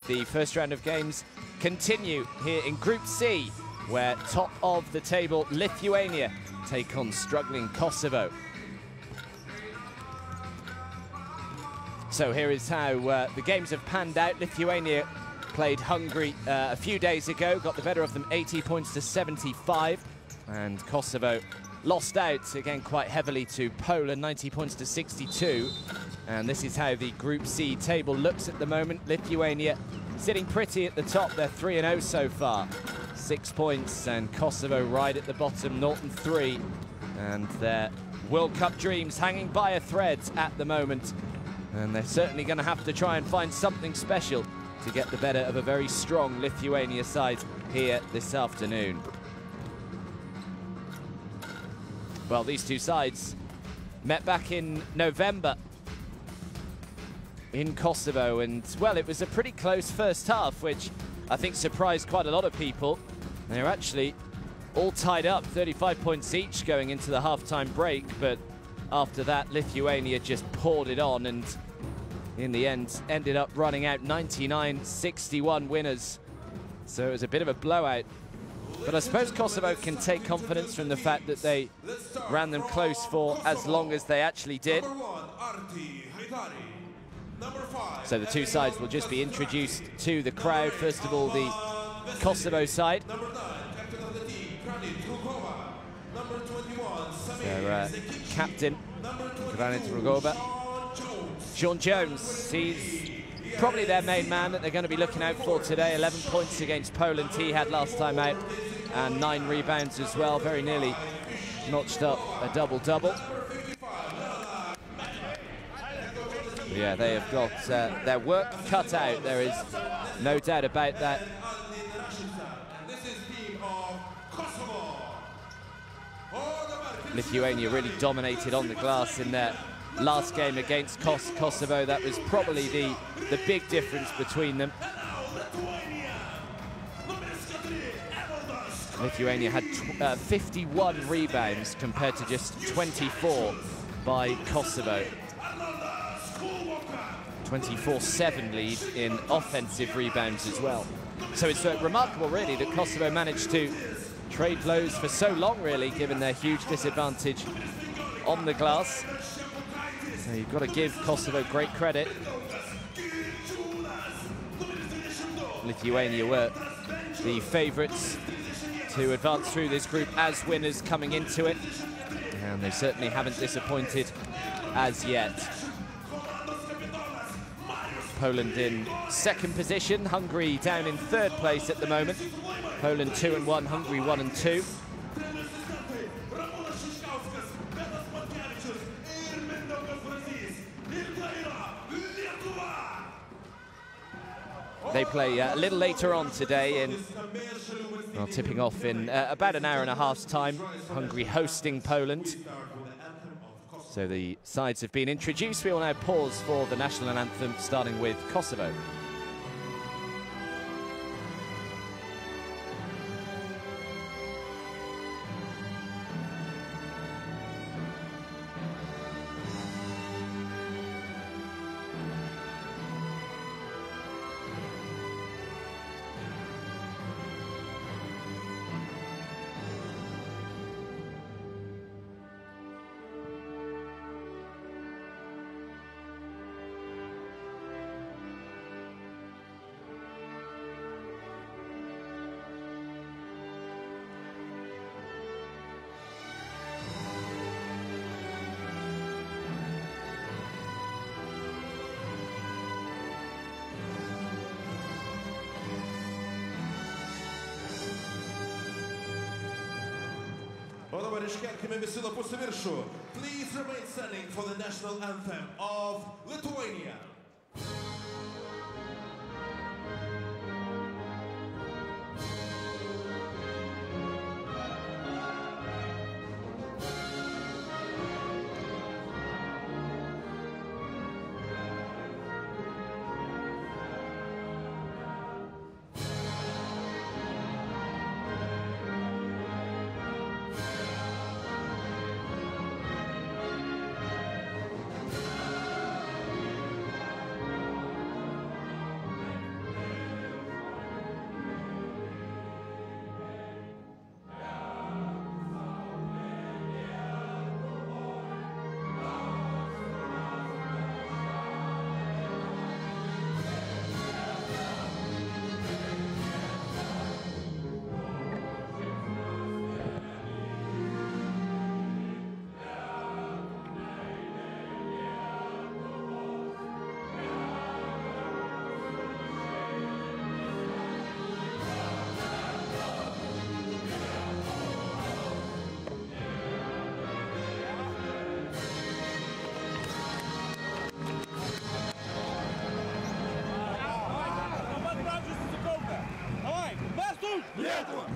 The first round of games continue here in Group C, where top of the table Lithuania take on struggling Kosovo. So here is how the games have panned out. Lithuania played Hungary a few days ago, got the better of them 80 points to 75, and Kosovo lost out again quite heavily to Poland, 90 points to 62. And this is how the Group C table looks at the moment. Lithuania sitting pretty at the top. They're 3-0 so far, 6 points, and Kosovo right at the bottom, 0-3, and their World Cup dreams hanging by a thread at the moment. And they're certainly going to have to try and find something special to get the better of a very strong Lithuania side here this afternoon. Well, these two sides met back in November in Kosovo, and, well, it was a pretty close first half, which I think surprised quite a lot of people. They're actually all tied up, 35 points each going into the halftime break, but after that, Lithuania just poured it on, and in the end, ended up running out 99-61 winners. So it was a bit of a blowout. But I suppose Kosovo can take confidence from the fact that they ran them close for as long as they actually did. So the two sides will just be introduced to the crowd. First of all, the Kosovo side. Their captain, Granit Rugova. Sean Jones, he's probably their main man that they're going to be looking out for today. 11 points against Poland he had last time out, and 9 rebounds as well. Very nearly notched up a double-double. Yeah, they have got their work cut out. There is no doubt about that. Lithuania really dominated on the glass in their last game against Kosovo. That was probably the big difference between them. Lithuania had 51 rebounds compared to just 24 by Kosovo. 24-7 lead in offensive rebounds as well. So it's remarkable, really, that Kosovo managed to trade blows for so long, really, given their huge disadvantage on the glass. So you've got to give Kosovo great credit. Lithuania were the favourites to advance through this group as winners coming into it, and they certainly haven't disappointed as yet. Poland in second position, Hungary down in third place at the moment. Poland 2-1, Hungary 1-2. They play a little later on today, tipping off in about an hour and a half's time. Hungary hosting Poland. So the sides have been introduced. We will now pause for the national anthem, starting with Kosovo. Please remain standing for the national anthem of Lithuania.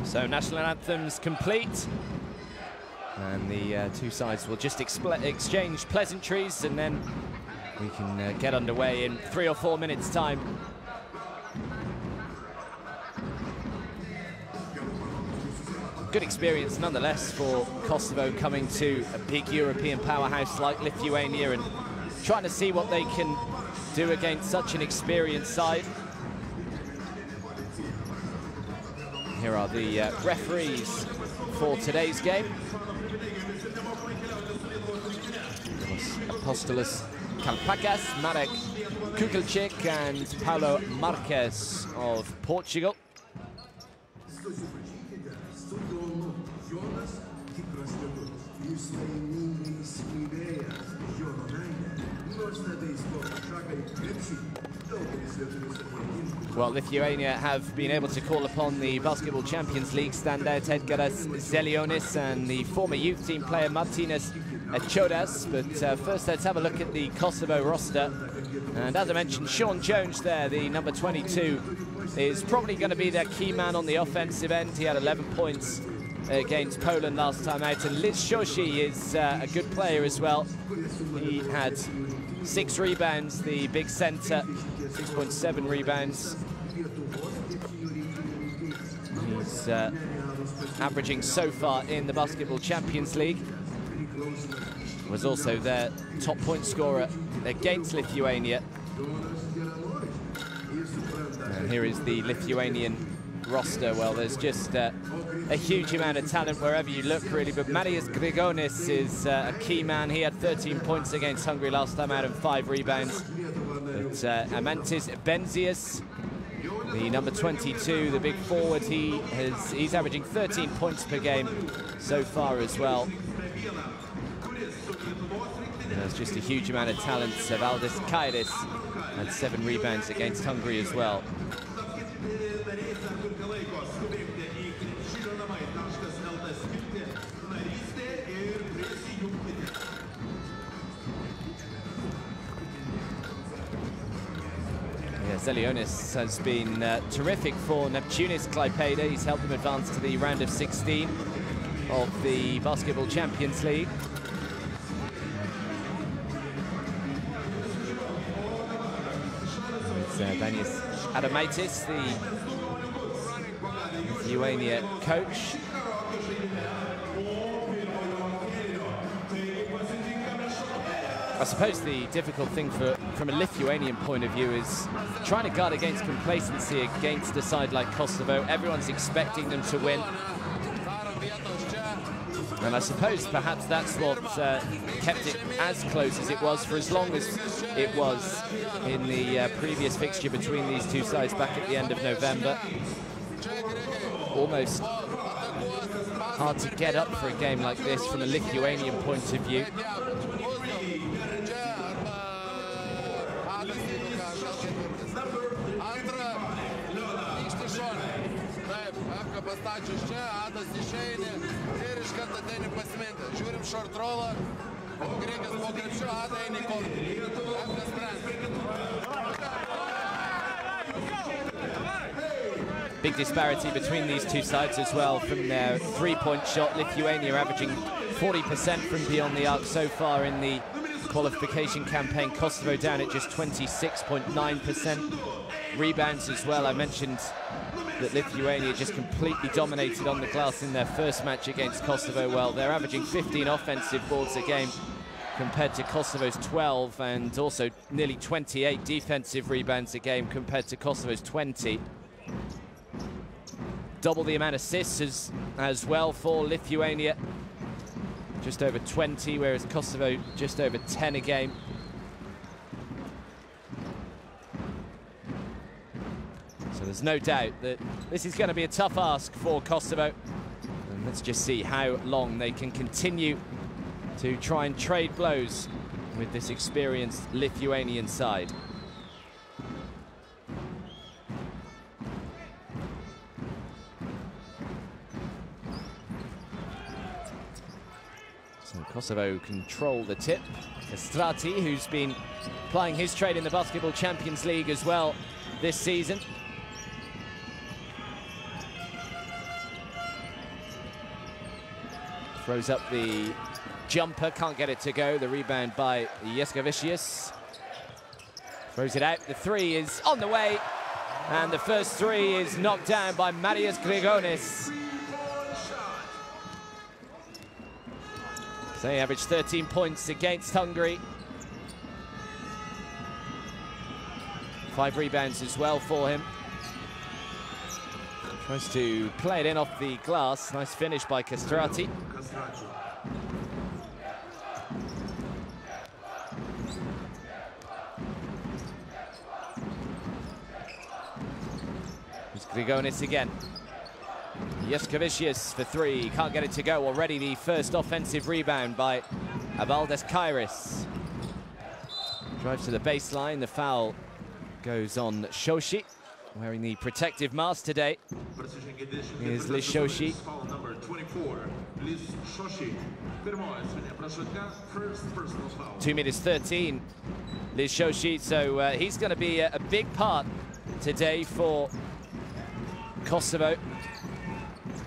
So national anthems complete. And the two sides will just exchange pleasantries, and then we can get underway in 3 or 4 minutes' time. Good experience nonetheless for Kosovo, coming to a big European powerhouse like Lithuania and trying to see what they can do against such an experienced side. Here are the referees for today's game. Apostolos Kalpakas, Marek Kukelchik and Paulo Marques of Portugal. Well, Lithuania have been able to call upon the Basketball Champions League standout Edgaras Zelionis and the former youth team player Martinas Chodas. But first, let's have a look at the Kosovo roster. And as I mentioned, Sean Jones there, the number 22, is probably going to be their key man on the offensive end. He had 11 points against Poland last time out. And Liz Shoshi is a good player as well. He had 6 rebounds, the big centre, 6.7 rebounds. He's averaging so far in the Basketball Champions League. Was also their top point scorer against Lithuania. And here is the Lithuanian roster. Well, there's just a huge amount of talent wherever you look, really. But Marius Grigonis is a key man. He had 13 points against Hungary last time out and 5 rebounds. But Amantis Benzius, the number 22, the big forward, he's averaging 13 points per game so far as well. There's just a huge amount of talent. Valdis Kairis had 7 rebounds against Hungary as well. Zelionis has been terrific for Neptunis Klaipėda. He's helped them advance to the round of 16 of the Basketball Champions League. It's Danis Adamaitis, the Lithuania coach. I suppose the difficult thing from a Lithuanian point of view is trying to guard against complacency against a side like Kosovo. Everyone's expecting them to win. And I suppose perhaps that's what kept it as close as it was for as long as it was in the previous fixture between these two sides back at the end of November. Almost hard to get up for a game like this from a Lithuanian point of view. Big disparity between these two sides as well from their three-point shot. Lithuania averaging 40% from beyond the arc so far in the qualification campaign. Kosovo down at just 26.9%. Rebounds as well. I mentioned that Lithuania just completely dominated on the glass in their first match against Kosovo. Well, they're averaging 15 offensive boards a game compared to Kosovo's 12, and also nearly 28 defensive rebounds a game compared to Kosovo's 20. Double the amount of assists as well for Lithuania. Just over 20, whereas Kosovo just over 10 a game. So there's no doubt that this is going to be a tough ask for Kosovo. And let's just see how long they can continue to try and trade blows with this experienced Lithuanian side. So Kosovo control the tip. Estrati, who's been plying his trade in the Basketball Champions League as well this season. Throws up the jumper, can't get it to go. The rebound by Jaskevicius. Throws it out. The three is on the way. And the first three is knocked down by Marius Grigonis. So he averaged 13 points against Hungary. 5 rebounds as well for him. Tries to play it in off the glass. Nice finish by Castrati. It's Grigonis again. Jaskevicius for 3. Can't get it to go. Already the first offensive rebound by Abaldes Kairis. Drives to the baseline. The foul goes on Shoshi, wearing the protective mask today. Here's Liz Shoshi. 2'13", Liz Shoshi, so he's going to be a big part today for Kosovo.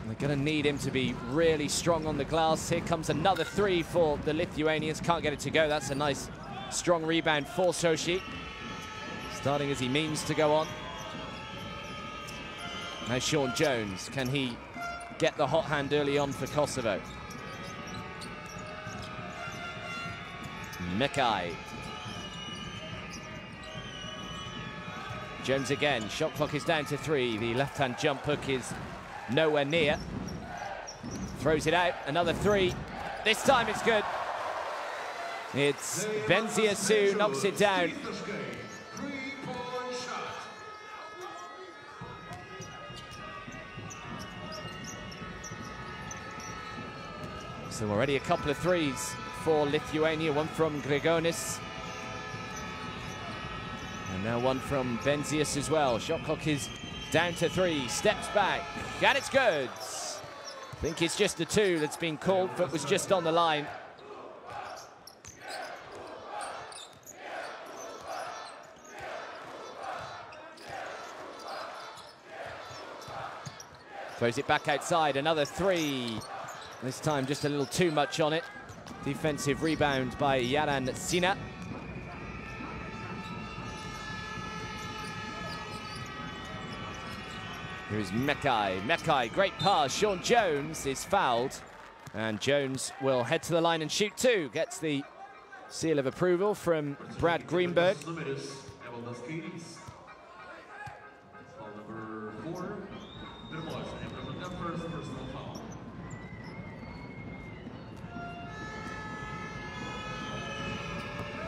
They're going to need him to be really strong on the glass. Here comes another 3 for the Lithuanians. Can't get it to go. That's a nice, strong rebound for Shoshi. Starting as he means to go on. Now Sean Jones, can he get the hot hand early on for Kosovo? Mekai. Jones again, shot clock is down to 3. The left-hand jump hook is nowhere near. Throws it out, another 3. This time it's good. It's Benzias who knocks it down. So already a couple of 3s for Lithuania, one from Grigonis. And now one from Benzias as well. Shot clock is down to 3, steps back, and it's good. I think it's just a 2 that's been called, but was just on the line. Throws it back outside, another 3. This time just a little too much on it. Defensive rebound by Yaran Sina. Here is Mekai. Mekai, great pass. Sean Jones is fouled. And Jones will head to the line and shoot 2. Gets the seal of approval from Brad Greenberg.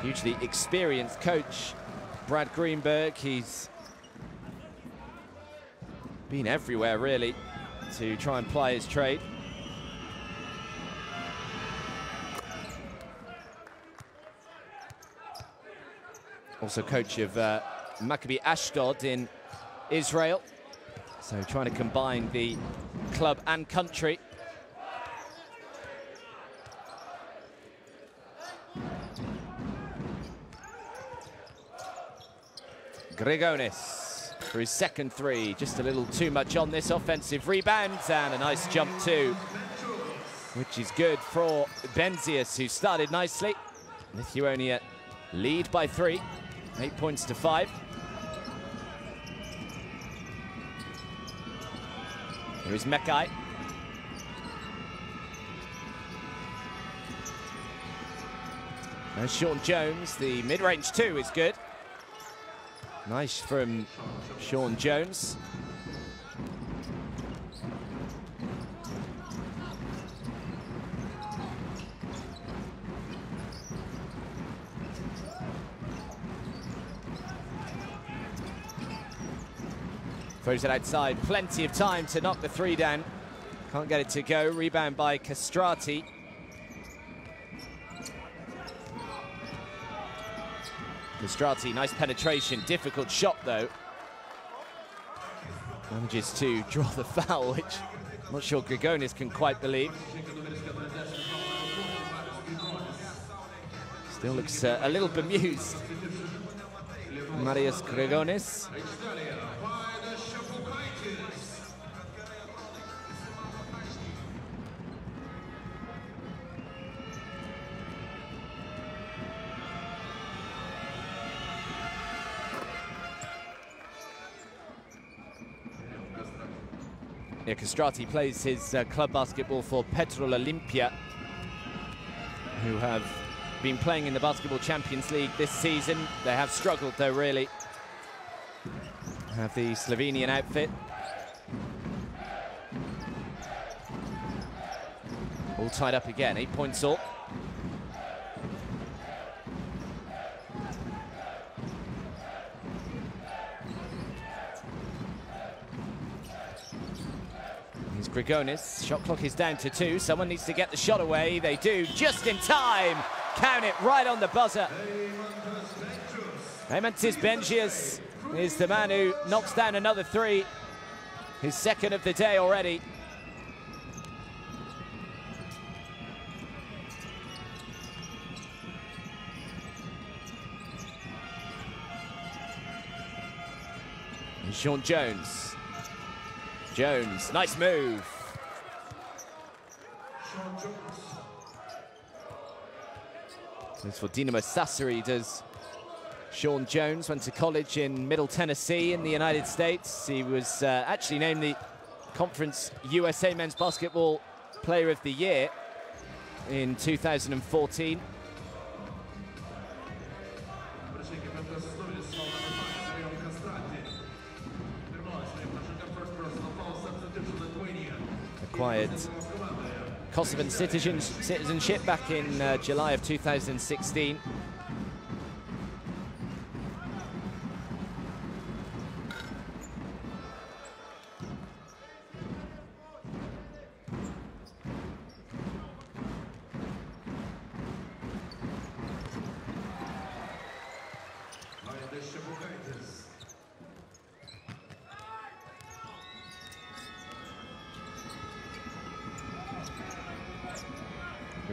Hugely experienced coach, Brad Greenberg. He's been everywhere, really, to try and ply his trade. Also coach of Maccabi Ashdod in Israel. So trying to combine the club and country. Grigonis for his second 3. Just a little too much on this offensive rebound, and a nice jump too, which is good for Benzias, who started nicely. Lithuania lead by 3, 8 points to 5. Here is Mekai. And Sean Jones, the mid-range 2 is good. Nice from Sean Jones. Throws it outside, plenty of time to knock the 3 down. Can't get it to go, rebound by Castrati. Castrati, nice penetration, difficult shot though. Manages to draw the foul, which I'm not sure Grigonis can quite believe. Still looks a little bemused. Marius Grigonis. Yeah, Castrati plays his club basketball for Petrol Olimpia, who have been playing in the Basketball Champions League this season. They have struggled, though, really. Have the Slovenian outfit. All tied up again, 8 points all. Here's Grigonis. Shot clock is down to 2. Someone needs to get the shot away. They do, just in time. Count it right on the buzzer. Eimantas Bengius is the man who knocks down another 3. His second of the day already. And Sean Jones. Jones, nice move. As for Dinamo Sassari, does Sean Jones. Went to college in Middle Tennessee in the United States. He was actually named the Conference USA Men's Basketball Player of the Year in 2014. Acquired Kosovan citizenship back in July of 2016.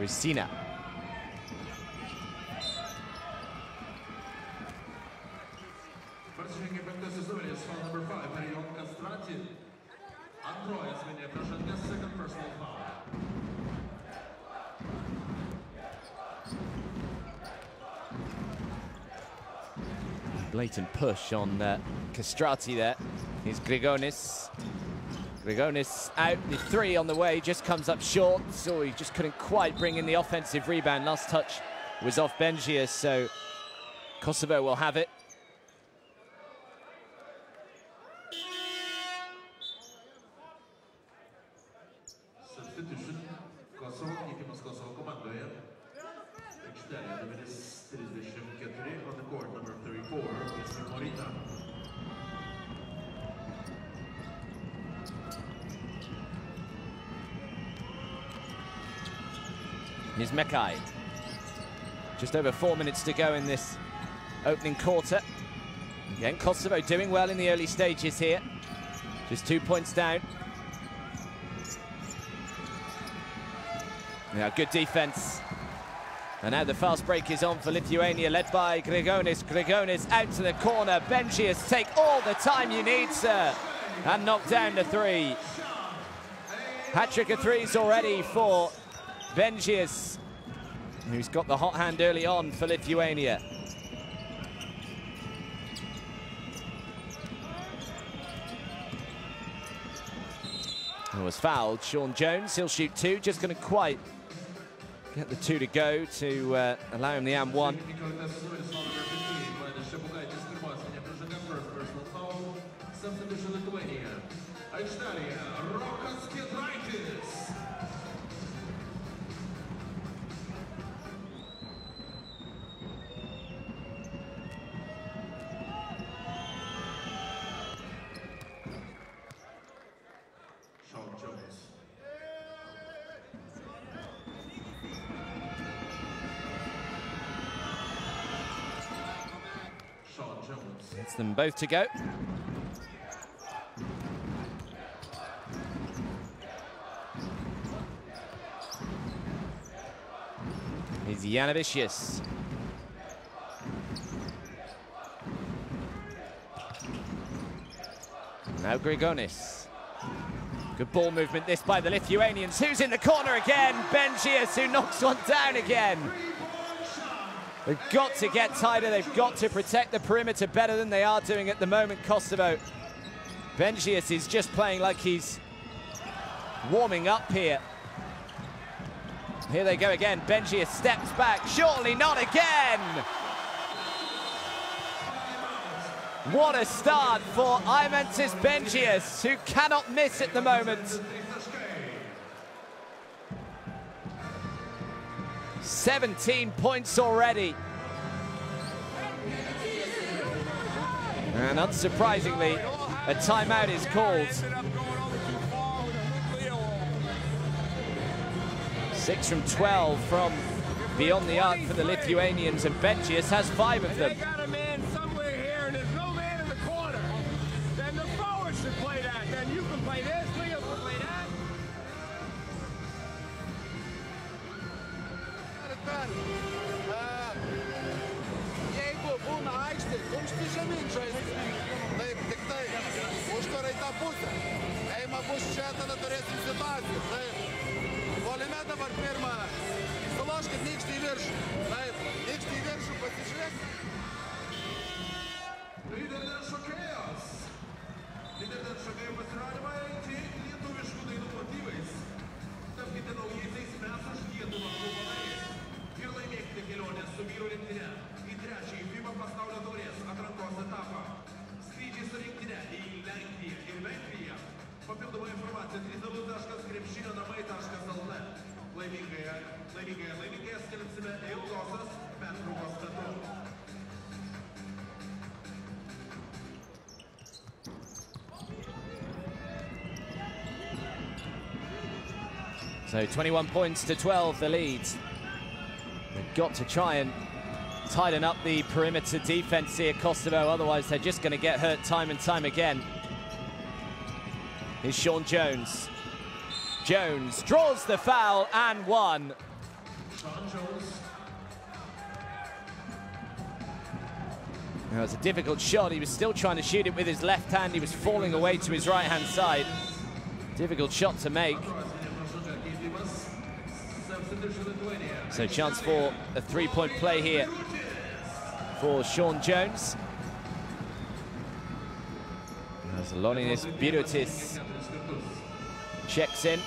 Sina. Blatant push on Castrati there. Here's Grigonis. Grigonis out, the 3 on the way, just comes up short, so he just couldn't quite bring in the offensive rebound. Last touch was off Bengius, so Kosovo will have it. Substitution. Kosovo, nikt z Kosovo komanduje. 4 numer 34 on the court, number 34, Mr. Morita. Here's Mekai. Just over 4 minutes to go in this opening quarter. Again, Kosovo doing well in the early stages here. Just 2 points down. Yeah, good defense. And now the fast break is on for Lithuania, led by Grigonis. Grigonis out to the corner. Bengius, take all the time you need, sir. And knock down the 3. Hat-trick of 3s already for Bengius, who's got the hot hand early on for Lithuania. He was fouled. Sean Jones, he'll shoot 2, just going to quite get the 2 to go to allow him the and-1. It's them both to go. Here's Janavicius. Now Grigonis. Good ball movement this by the Lithuanians. Who's in the corner again? Bengius, who knocks one down again. They've got to get tighter. They've got to protect the perimeter better than they are doing at the moment, Kosovo. Bengius is just playing like he's warming up here. Here they go again. Benjius steps back. Surely not again. What a start for Eimantas Benjius, who cannot miss at the moment. 17 points already. And unsurprisingly, a timeout is called. 6 from 12 from beyond the arc for the Lithuanians, and Benjius has 5 of them. They got a man somewhere here, and there's no man in the corner. Then the forward should play that. Then you can play this, Leo can play that. Jeigu būna aikštė, kumšti žemyn žaisti. Taip, tik tai. Užtvarai tą pusę. Eima bus čia, tada turėsim situaciją. Taip. Puolime dabar pirmą. Įsiloškit nykštį į viršų. Taip, nykštį į viršų, pasižiūrėk. Lyderio šokėjas. Lyderio šokėjų pasirodymą eiti lietuviškų dainų motyvais. Tapkite naujaisiais mes už Lietuvą klubo nariais. Ir laimėkite kelionę su vyrų rinktine į trečiąjį FIBA pasaulio taurės atrankos etapą. Skrydžiai su rinktine į Lenkiją ir Vengriją. Papildoma informacija www.krepšinionamai.lt. Laimingąją skelbsime ilgosios pertraukos metu. So 21 points to 12, the lead. They've got to try and tighten up the perimeter defense here, Kosovo, otherwise they're just going to get hurt time and time again. Here's Sean Jones. Jones draws the foul and one. That was a difficult shot. He was still trying to shoot it with his left hand. He was falling away to his right-hand side. Difficult shot to make. So chance for a three-point play here for Sean Jones. As Loninis Birutis checks in.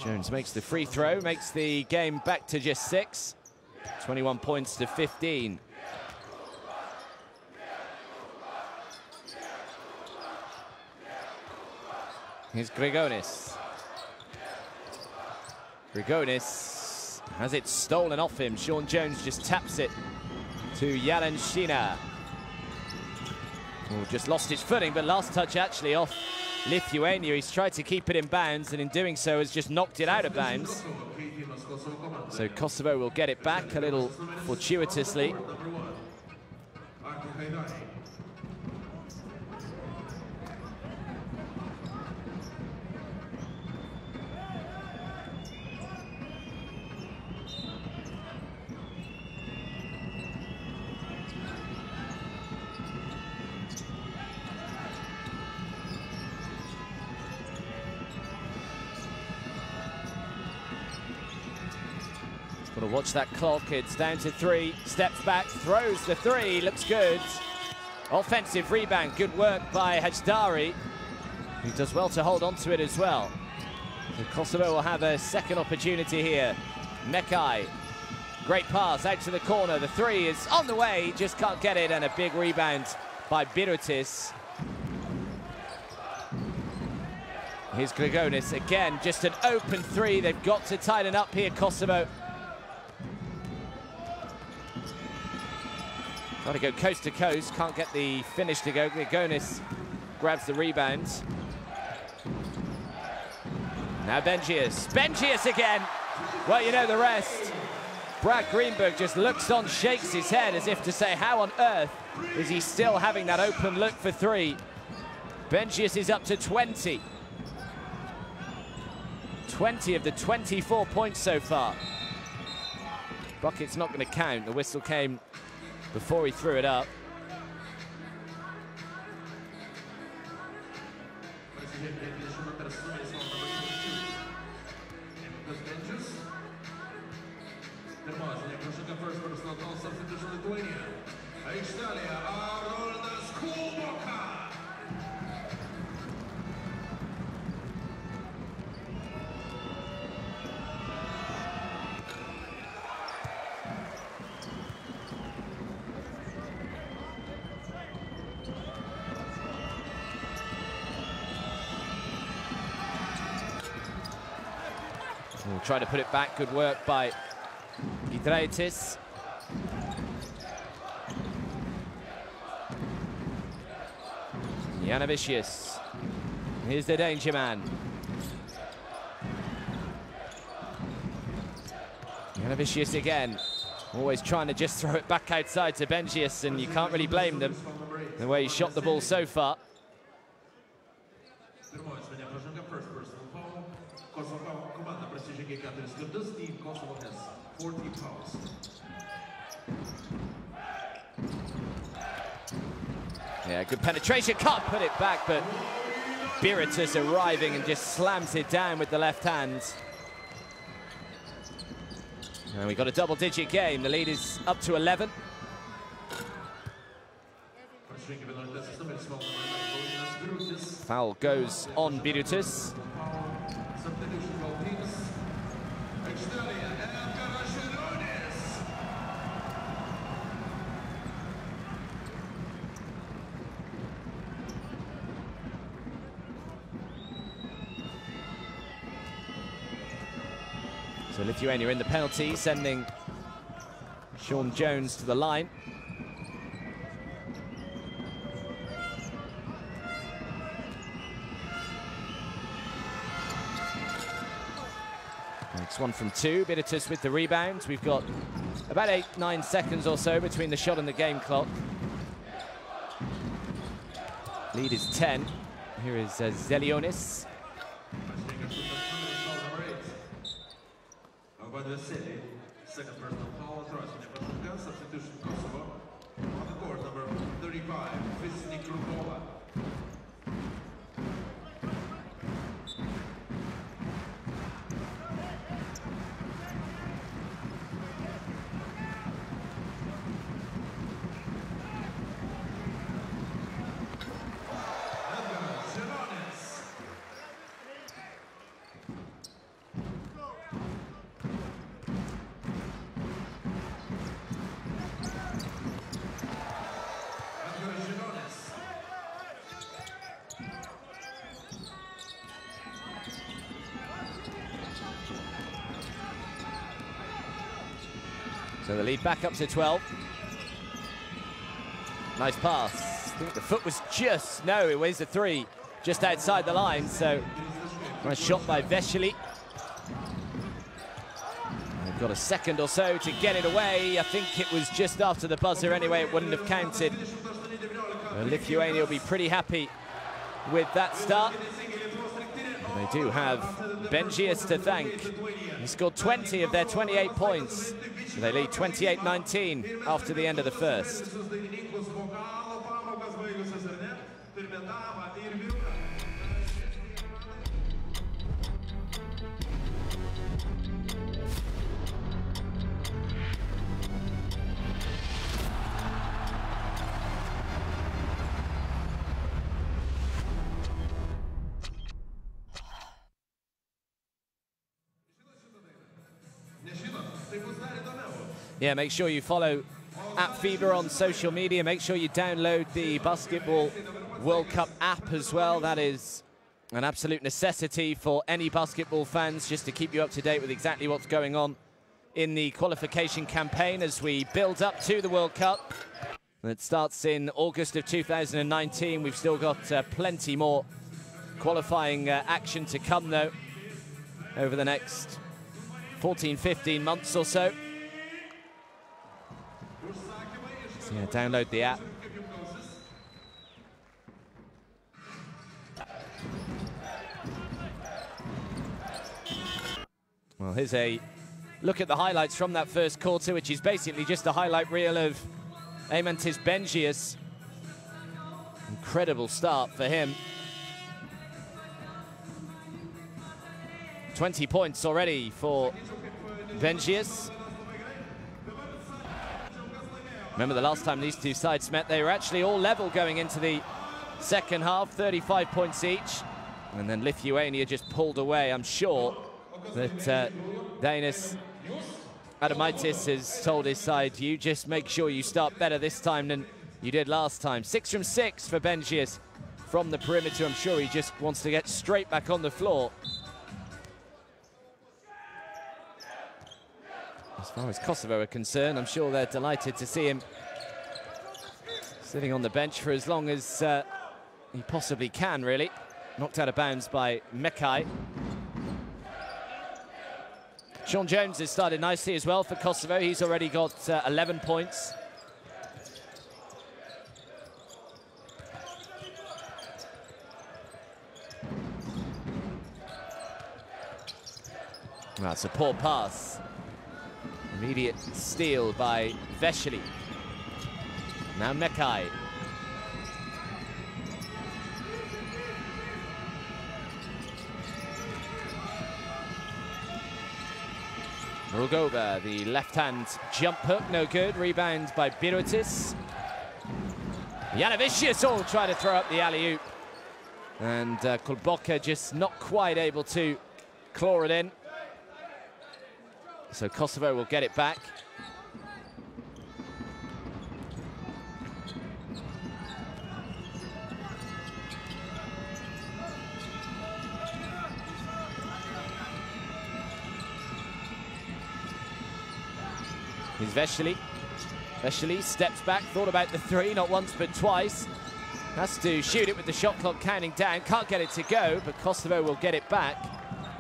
Jones makes the free throw, makes the game back to just 6. 21 points to 15. Here's Grigonis. Grigonis has it stolen off him. Sean Jones just taps it to Jalenshina, who just lost his footing, but last touch actually off Lithuania. He's tried to keep it in bounds, and in doing so has just knocked it out of bounds. So Kosovo will get it back a little fortuitously. Got to watch that clock. It's down to 3. Steps back, throws the 3. Looks good. Offensive rebound. Good work by Hajdari, who does well to hold on to it as well. So Kosovo will have a second opportunity here. Mekai. Great pass out to the corner. The 3 is on the way. Just can't get it. And a big rebound by Birutis. Here's Grigonis again. Just an open 3. They've got to tighten up here, Kosovo. Try to go coast to coast, can't get the finish to go. Grigonis grabs the rebound. Now Benjius. Benjius again. Well, you know the rest. Brad Greenberg just looks on, shakes his head as if to say, how on earth is he still having that open look for 3? Benjius is up to 20. 20 of the 24 points so far. Bucket's not going to count. The whistle came before he threw it up. We'll try to put it back. Good work by Giedraitis. Janavicius. Here's the danger man. Janavicius again. Always trying to just throw it back outside to Bengius, and you can't really blame them the way he shot the ball so far. Yeah, good penetration, can't put it back, but Biritus arriving and just slams it down with the left hand. And we got a double-digit game. The lead is up to 11. Foul goes on Biritus. So Lithuania in the penalty, sending Sean Jones to the line. Next one from two, Biritus with the rebound. We've got about 8-9 seconds or so between the shot and the game clock. Lead is 10. Here is Zelionis. Second personal foul authorized by substitution Kosovo. On the court, number 35, Visnik Rukova. So the lead back up to 12. Nice pass. I think the foot was just, no, it was a three, just outside the line. So nice shot by Vesely. They've got a second or so to get it away. I think it was just after the buzzer anyway, it wouldn't have counted. Lithuania will be pretty happy with that start. They do have Bengius to thank. He scored 20 of their 28 points. So they lead 28-19 after the end of the first. Yeah, make sure you follow @FIBA on social media. Make sure you download the Basketball World Cup app as well. That is an absolute necessity for any basketball fans, just to keep you up to date with exactly what's going on in the qualification campaign as we build up to the World Cup. It starts in August of 2019. We've still got plenty more qualifying action to come, though, over the next 14, 15 months or so. So yeah, download the app. Well, here's a look at the highlights from that first quarter, which is basically just a highlight reel of Eimantas Bengius. Incredible start for him. 20 points already for Bengius. Remember the last time these two sides met, they were actually all level going into the second half, 35 points each. And then Lithuania just pulled away. I'm sure that Dainius Adomaitis has told his side, you just make sure you start better this time than you did last time. 6 from 6 for Bengius from the perimeter. I'm sure he just wants to get straight back on the floor. far as Kosovo are concerned, I'm sure they're delighted to see him sitting on the bench for as long as he possibly can, really. Knocked out of bounds by Mekai. Sean Jones has started nicely as well for Kosovo. He's already got 11 points. That's a poor pass. Immediate steal by Vesely. Now Mekai. Rugova, the left-hand jump hook, no good. Rebound by Birutis. Janavicius all trying to throw up the alley-oop. And Kulboka just not quite able to claw it in. So Kosovo will get it back. Here's Vesely. Vesely steps back, thought about the three, not once but twice. Has to shoot it with the shot clock counting down. Can't get it to go, but Kosovo will get it back,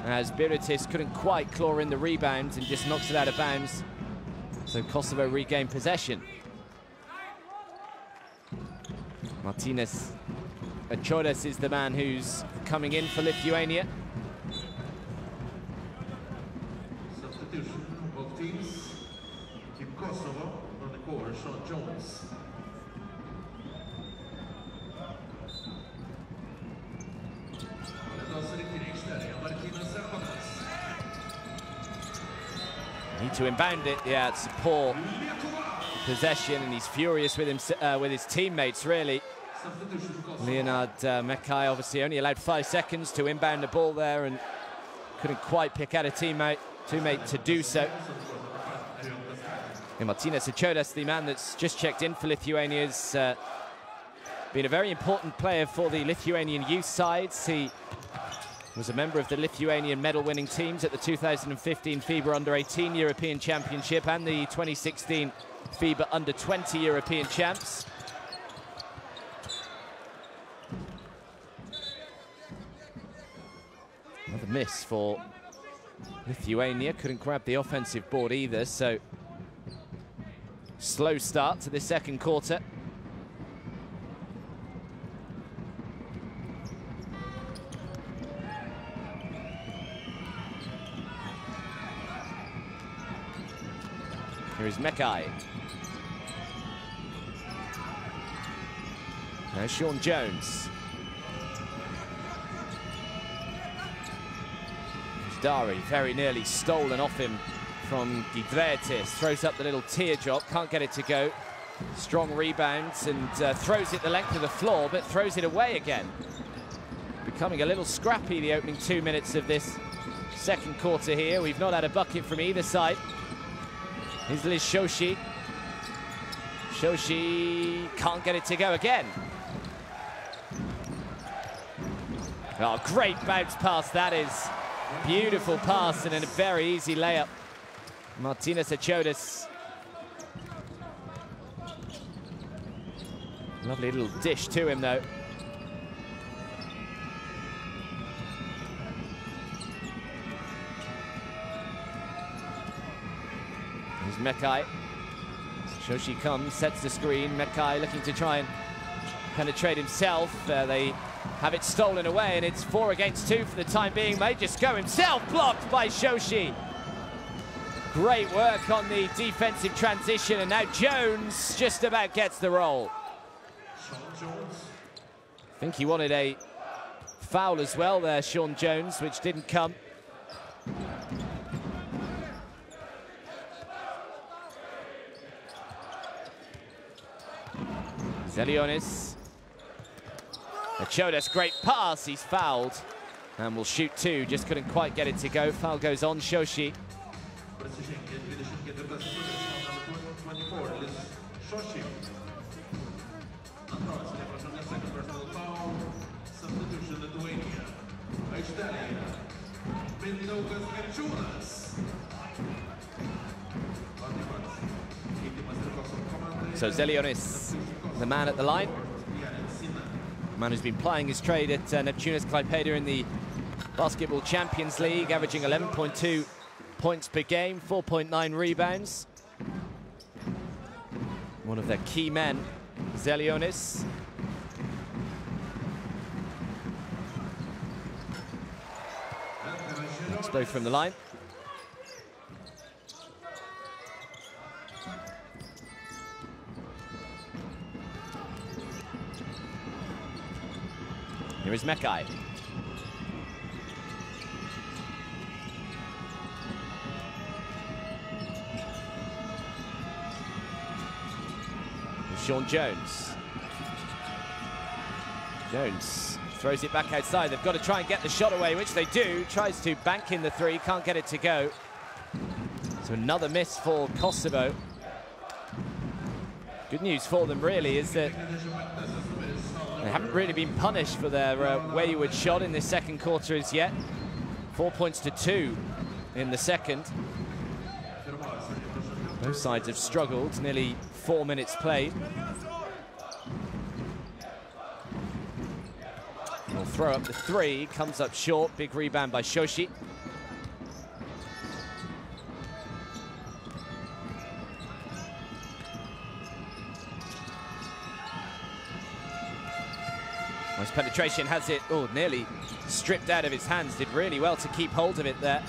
as Birutis couldn't quite claw in the rebound and just knocks it out of bounds. So Kosovo regain possession. Martinez Achodas is the man who's coming in for Lithuania. Substitution, both teams. Team Kosovo on the court, Sean Jones. Need to inbound it. Yeah, it's a poor possession, and he's furious with his teammates, really. Leonard Mekai obviously only allowed 5 seconds to inbound the ball there and couldn't quite pick out a teammate to do so. And Martinez Achodas, the man that's just checked in for Lithuania, has been a very important player for the Lithuanian youth sides. He was a member of the Lithuanian medal-winning teams at the 2015 FIBA Under-18 European Championship and the 2016 FIBA Under-20 European Champs. Another miss for Lithuania. Couldn't grab the offensive board either, so slow start to this second quarter. Here is Mekai. Now Sean Jones. Dari very nearly stolen off him from Gidretis. Throws up the little teardrop, can't get it to go. Strong rebounds and throws it the length of the floor, but throws it away again. Becoming a little scrappy the opening 2 minutes of this second quarter here. We've not had a bucket from either side. Here's Liz Shoshi. Shoshi can't get it to go again. Oh, great bounce pass that is. Beautiful pass and a very easy layup. Martinez Achodas. Lovely little dish to him though. Here's Mekai. Shoshi comes, sets the screen. Mekai looking to try and penetrate himself. They have it stolen away, and it's 4 against 2 for the time being. May just go himself, blocked by Shoshi. Great work on the defensive transition, and now Jones just about gets the roll. I think he wanted a foul as well there, Sean Jones, which didn't come. Zelionis. Achodas, great pass, he's fouled. And will shoot 2, just couldn't quite get it to go. Foul goes on Shoshi. So Zelionis, the man at the line. The man who's been plying his trade at Neptunas Klaipėda in the Basketball Champions League, averaging 11.2 points per game, 4.9 rebounds. One of their key men, Zelionis. It's both from the line. Here is Mekai. Sean Jones. Jones throws it back outside. They've got to try and get the shot away, which they do. Tries to bank in the three, can't get it to go. So another miss for Kosovo. Good news for them, really, is that they haven't really been punished for their wayward shot in this second quarter as yet. 4 points to 2 in the second. Both sides have struggled, nearly 4 minutes played. Will throw up the three, comes up short, big rebound by Shoshi. Nice penetration, has it, oh, nearly stripped out of his hands. Did really well to keep hold of it there.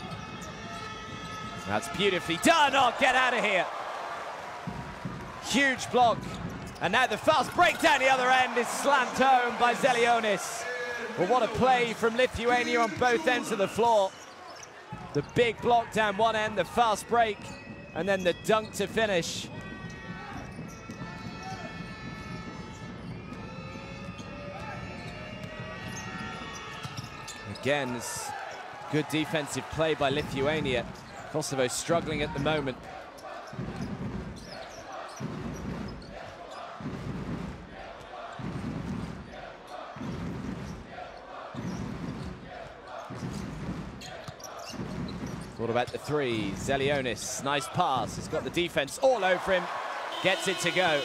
That's beautifully done. Oh, get out of here. Huge block. And now the fast break down the other end is slammed home by Zelionis. Well, what a play from Lithuania on both ends of the floor. The big block down one end, the fast break, and then the dunk to finish. Again, good defensive play by Lithuania. Kosovo struggling at the moment. What about the three? Zelionis, nice pass. He's got the defense all over him. Gets it to go.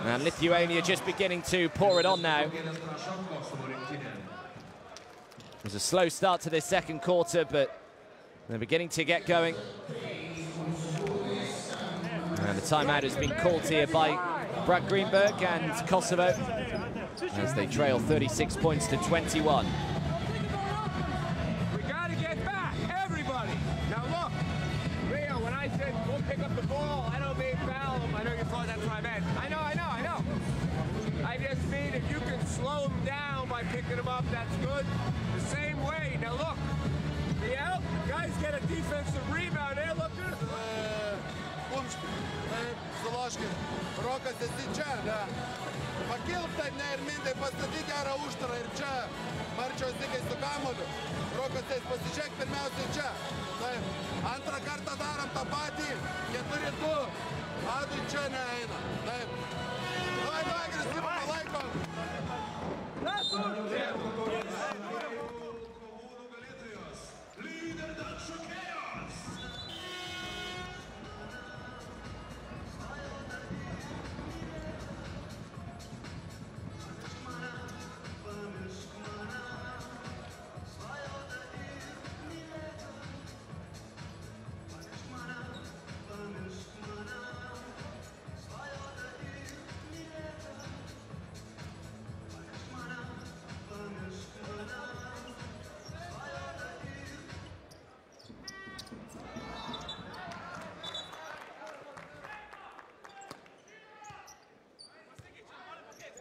And Lithuania just beginning to pour it on now. It was a slow start to this second quarter, but they're beginning to get going. And the timeout has been called here by Brad Greenberg and Kosovo as they trail 36 points to 21. We gotta get back, everybody. Now look, Leo, when I said go pick up the ball, I don't mean foul him. I know you thought that's what I meant. I know. I just mean if you can slow him down by picking him up, that's good. The same way. Now look, the help, guys get a defensive rebound there. Look at it. Zaloškin, Rokas esi čia, ne? Pakilp taip, ne, ir mintai pastatyk gerą užtarą ir čia. Marčiaus tikiai su kamuoliu. Rokas esi pasižiūrėk pirmiausiai čia. Taip, antrą kartą darom tą patį. 4-2. Adui čia neeina. Taip. Duoj, agresyvų palaikom.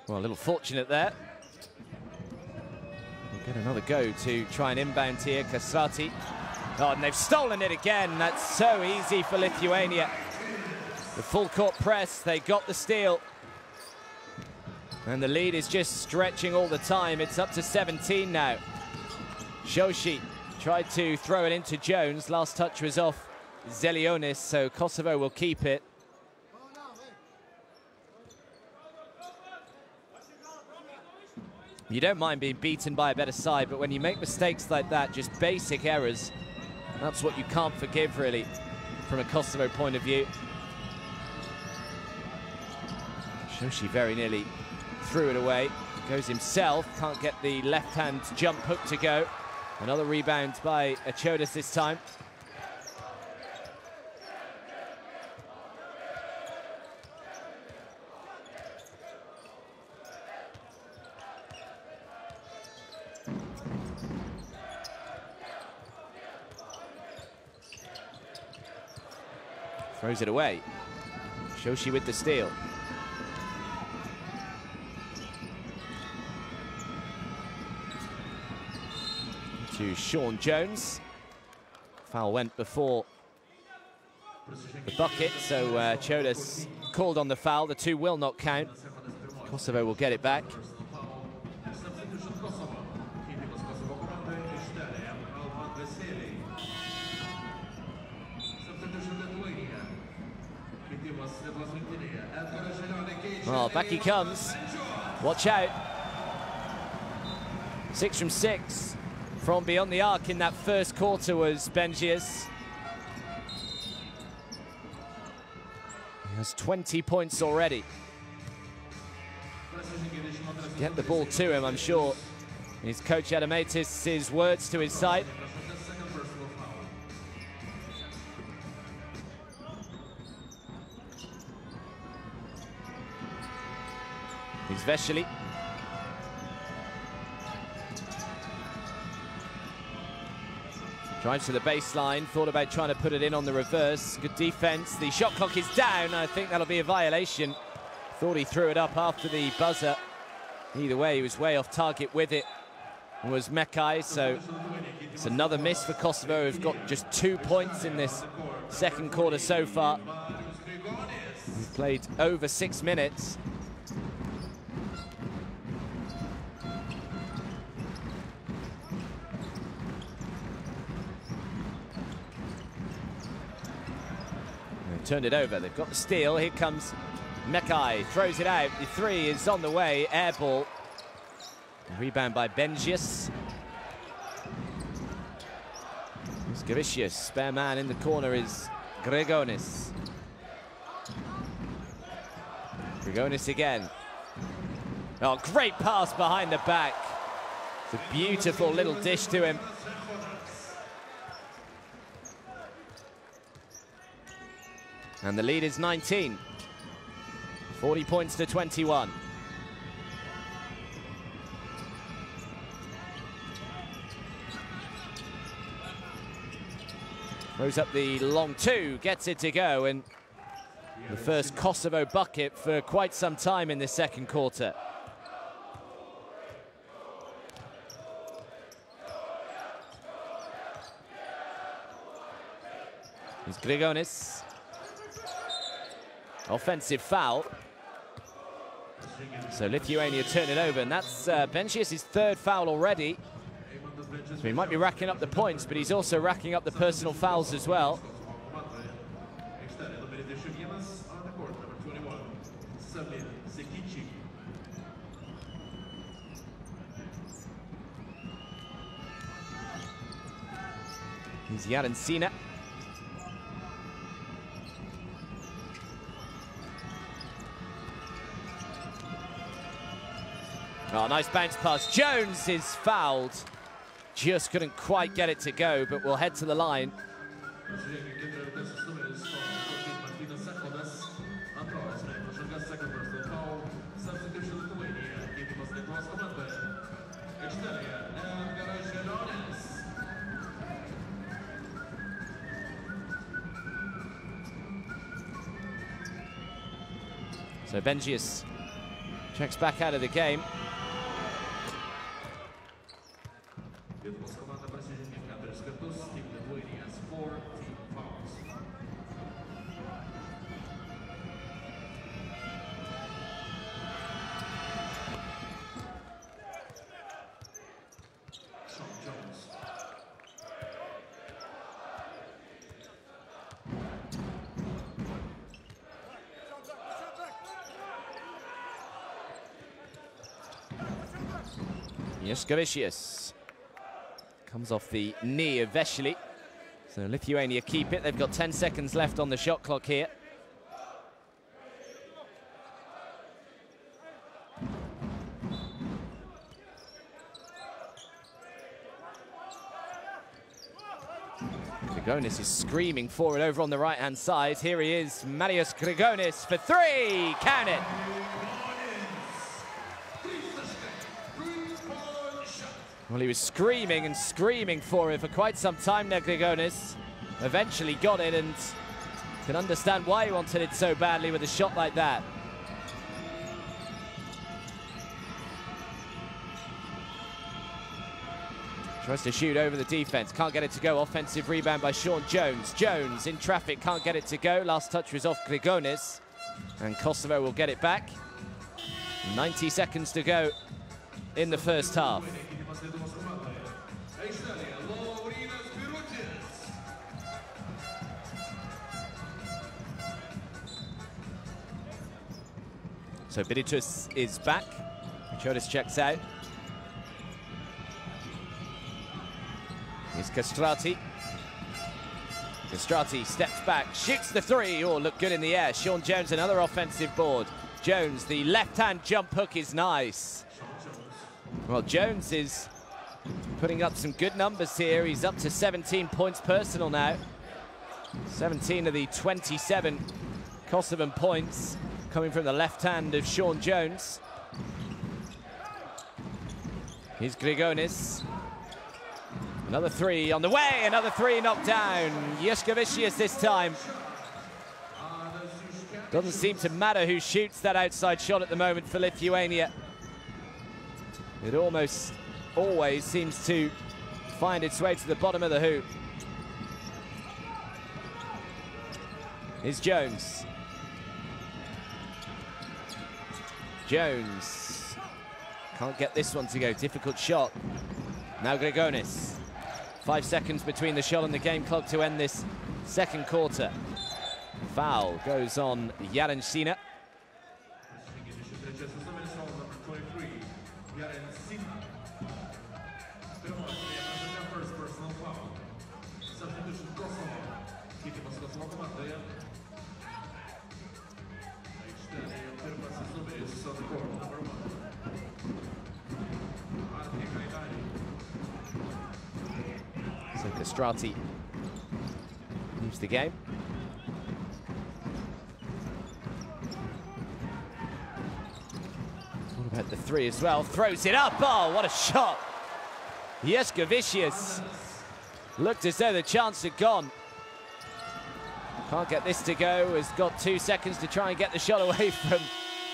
Well, a little fortunate there. We'll get another go to try and inbound here, Kasrati. Oh, and they've stolen it again. That's so easy for Lithuania. The full court press, they got the steal. And the lead is just stretching all the time. It's up to 17 now. Shoshi tried to throw it into Jones. Last touch was off Zelionis, so Kosovo will keep it. You don't mind being beaten by a better side, but when you make mistakes like that, just basic errors, that's what you can't forgive, really, from a Kosovo point of view. Shoshi very nearly threw it away. Goes himself, can't get the left-hand jump hook to go. Another rebound by Achodas this time. Throws it away. Shoshi with the steal. To Sean Jones. Foul went before the bucket, so Chodas called on the foul. The two will not count. Kosovo will get it back. Oh, back he comes. Watch out. 6 from 6 from beyond the arc in that first quarter was Bengius. He has 20 points already. Get the ball to him, I'm sure. His coach Adamatis' words to his side. Here's Vesely. Drives to the baseline, thought about trying to put it in on the reverse. Good defense. The shot clock is down. I think that'll be a violation. Thought he threw it up after the buzzer. Either way, he was way off target with it. It was Mekai, so it's another miss for Kosovo, who've got just 2 points in this second quarter so far. We've played over 6 minutes. Turned it over. They've got the steal. Here comes Mekai. Throws it out. The three is on the way. Air ball. Rebound by Bengius. It's Gavicius. Spare man in the corner is Grigonis. Grigonis again. Oh, great pass behind the back. It's a beautiful little dish to him. And the lead is 19. 40 points to 21. Throws up the long two, gets it to go, and the first Kosovo bucket for quite some time in this second quarter. Here's Grigonis. Offensive foul. So Lithuania turn it over, and that's Bengius' third foul already. So he might be racking up the points, but he's also racking up the personal fouls as well. Here's Yarancina. Oh, nice bounce pass. Jones is fouled. Just couldn't quite get it to go, but we'll head to the line. So Bengius checks back out of the game. Gavicius comes off the knee of Vesely. So Lithuania keep it. They've got 10 seconds left on the shot clock here. Grigonis is screaming forward over on the right-hand side. Here he is, Marius Grigonis for three. Count it. Well, he was screaming and screaming for it for quite some time there, Grigonis. Eventually got it, and can understand why he wanted it so badly with a shot like that. Tries to shoot over the defense, can't get it to go. Offensive rebound by Sean Jones. Jones in traffic, can't get it to go. Last touch was off Grigonis, and Kosovo will get it back. 90 seconds to go in the first half. So Biritus is back. Choris checks out. Here's Castrati. Castrati steps back, shoots the three. Oh, looked good in the air. Sean Jones, another offensive board. Jones, the left-hand jump hook is nice. Well, Jones is putting up some good numbers here. He's up to 17 points personal now. 17 of the 27 Kosovan points coming from the left hand of Sean Jones. Here's Grigonis. Another three on the way, another three knocked down. Juškevičius this time. Doesn't seem to matter who shoots that outside shot at the moment for Lithuania. It almost always seems to find its way to the bottom of the hoop. Here's Jones. Jones can't get this one to go. Difficult shot. Now Grigonis. 5 seconds between the shot and the game clock to end this second quarter. Foul goes on Jarencina. So Castrati leaves the game. What about the three as well? Throws it up. Oh, what a shot. Juškevičius looked as though the chance had gone. Can't get this to go. Has got 2 seconds to try and get the shot away from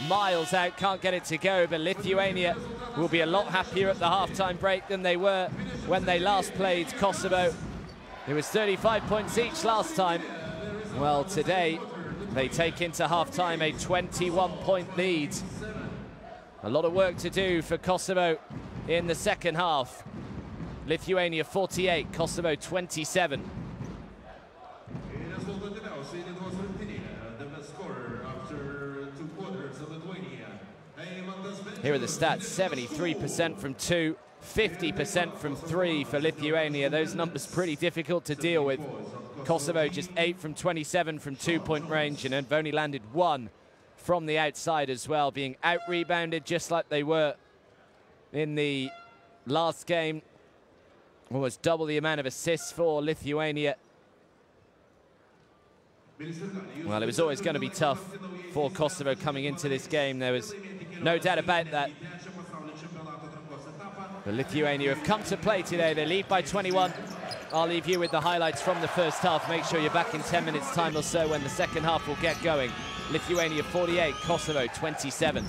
Miles out. Can't get it to go, but Lithuania will be a lot happier at the halftime break than they were when they last played Kosovo. It was 35 points each last time. Well, today they take into halftime a 21-point lead. A lot of work to do for Kosovo in the second half. Lithuania 48, Kosovo 27. Here are the stats: 73% from two, 50% from three for Lithuania. Those numbers pretty difficult to deal with. Kosovo just 8 from 27 from 2-point range, and have only landed 1 from the outside as well, being out-rebounded just like they were in the last game. Almost double the amount of assists for Lithuania. Well, it was always going to be tough for Kosovo coming into this game. There was no doubt about that. But Lithuania have come to play today. They lead by 21. I'll leave you with the highlights from the first half. Make sure you're back in 10 minutes time or so when the second half will get going. Lithuania 48, Kosovo 27.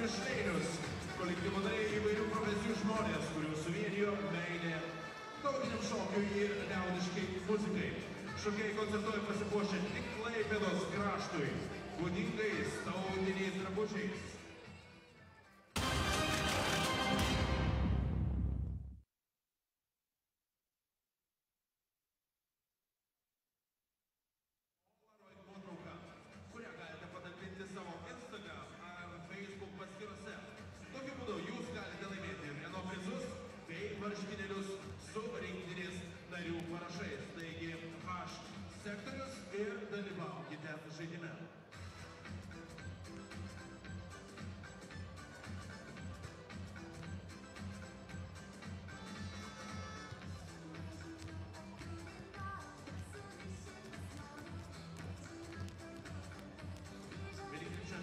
mišleinius. Kolektyvo nariai įvairių profesijų žmonės, kurių suvienijo meilė tautiniam šokiui ir liaudiškai muzikai. Šokėjai koncertuoja pasipuošę tik Klaipėdos kraštui, būdingais tautiniais drabužiais. Kurią galite patalpinti savo Instagram ar Facebook paskyrose. Tokiu būdu jūs galite laimėti Reno prizus bei marškinėlius su rinktinės narių parašais. Taigi H sektorius ir dalyvaukite žaidime.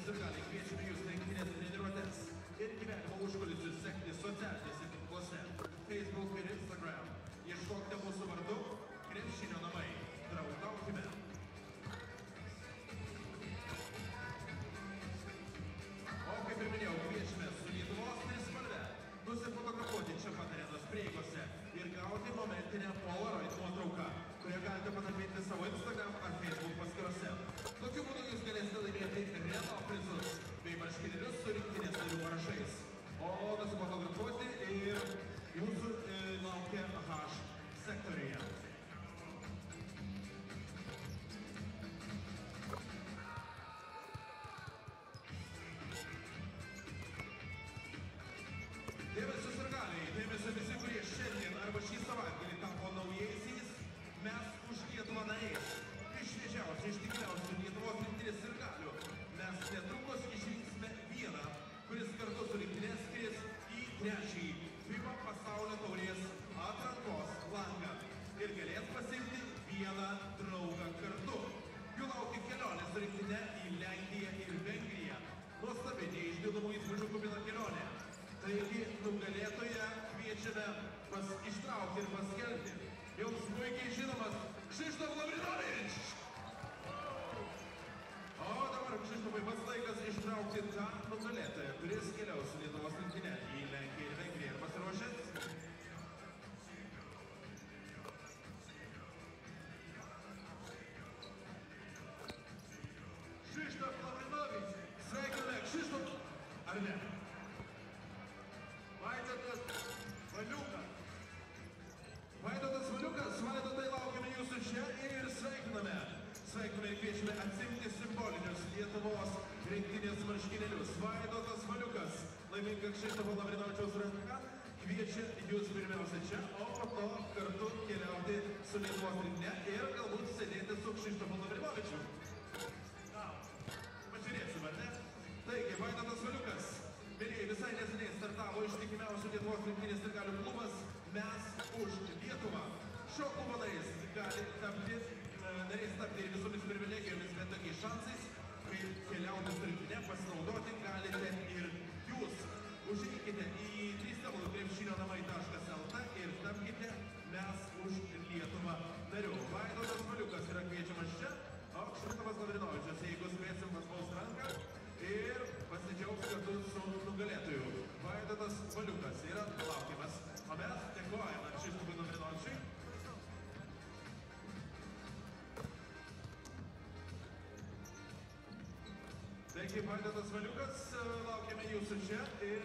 Sirgaliai kviečiame jūs rinktinės treniruotes ir gyvenimo užkulisius sekti socialinėse tinkluose, Facebook ir Instagram. Ieškokite mūsų vardu Krepšinio namai. Draugaukime. O kaip ir minėjau, kviečiame su Lietuvos trispalve nusifotografuoti čia pat arenos prieigose ir gauti momentinę Polaroid nuotrauką, kurią galite patalpinti savo Instagram ar Facebook paskyrose. Tokiu būdu jūs galėsite laimėti Reno prizus bei marškinėlius su rinktinės narių parašais. O nusifotografuoti ir jūsų laukia H sektoriuje. Dėmesio sirgaliai, dėmesio visi, kurie šiandien arba šį savaitgalį tapo naujaisiais, mes už Lietuvą nariais. Iš šviežiausių, ištikliausių Lietuvos rinktinės sirgalių mes netrukus išrinksime vieną, kuris kartu su rinktinė skris į trečiąjį FIBA pasaulio taurės atrankos langą ir galės pasiimti vieną draugą kartu. Jų laukia kelionė su rinktinė į Lenkiją ir Vengriją. Nuostabi neišdildomų įspūdžių kupina kelionė. Taigi, nugalėtoje kviečiame ištraukti ir paskelbti. Jums puikiai žinomas Krzysztof Lavrinovič. O dabar, Krzysztofai, pats laikas ištraukti tą nugalėtoją, kuris keliaus su Lietuvos rinktinė į Lenkiją ir Vengriją. Ir pasiruošęs? Krzysztof Lavrinovič. Sveikiname, Krzysztof. Ar ne? Vaidotas Valiukas, Vaidotai, laukiame jūsų čia ir sveikiname. Sveikiname ir kviečiame atsimti simbolinius Lietuvos rinktinės marškinėlius. Vaidotas Valiukas, laiminga Krzysztofo Lavrinovičiaus ranka, kviečia jūs pirmiausia čia, o po to kartu keliauti su Lietuvos rinktinė ir galbūt sėdėti su Krzysztofu Lavrinovičiu. Pažiūrėsim, ar ne? Taigi, Vaidotas Valiukas. Mėlyje, visai neseniai startavo ištikimiausių Lietuvos rinktinės sirgalių klubas Mes už Lietuvą. Šio klubo nariais gali tapti ir visomis privilegijomis, bet tokiais šansais, kai keliauti su rinktinė, pasinaudoti galite ir jūs. Užeikite į www.krepšinionamai.lt ir tapkite Mes už Lietuvą nariu. Vaidotas Valiukas yra kviečiamas čia, o Krzysztofas Lavrinovičius, jeigu spėsim paspaus ranką ir pasidžiaugs kartu su nugalėtoju. Vaidotas Valiukas yra laukiamas. O mes dėkojame Krzysztofui Lavrinovičiui. Taigi, Vaidotas Valiukas, laukiame jūsų čia ir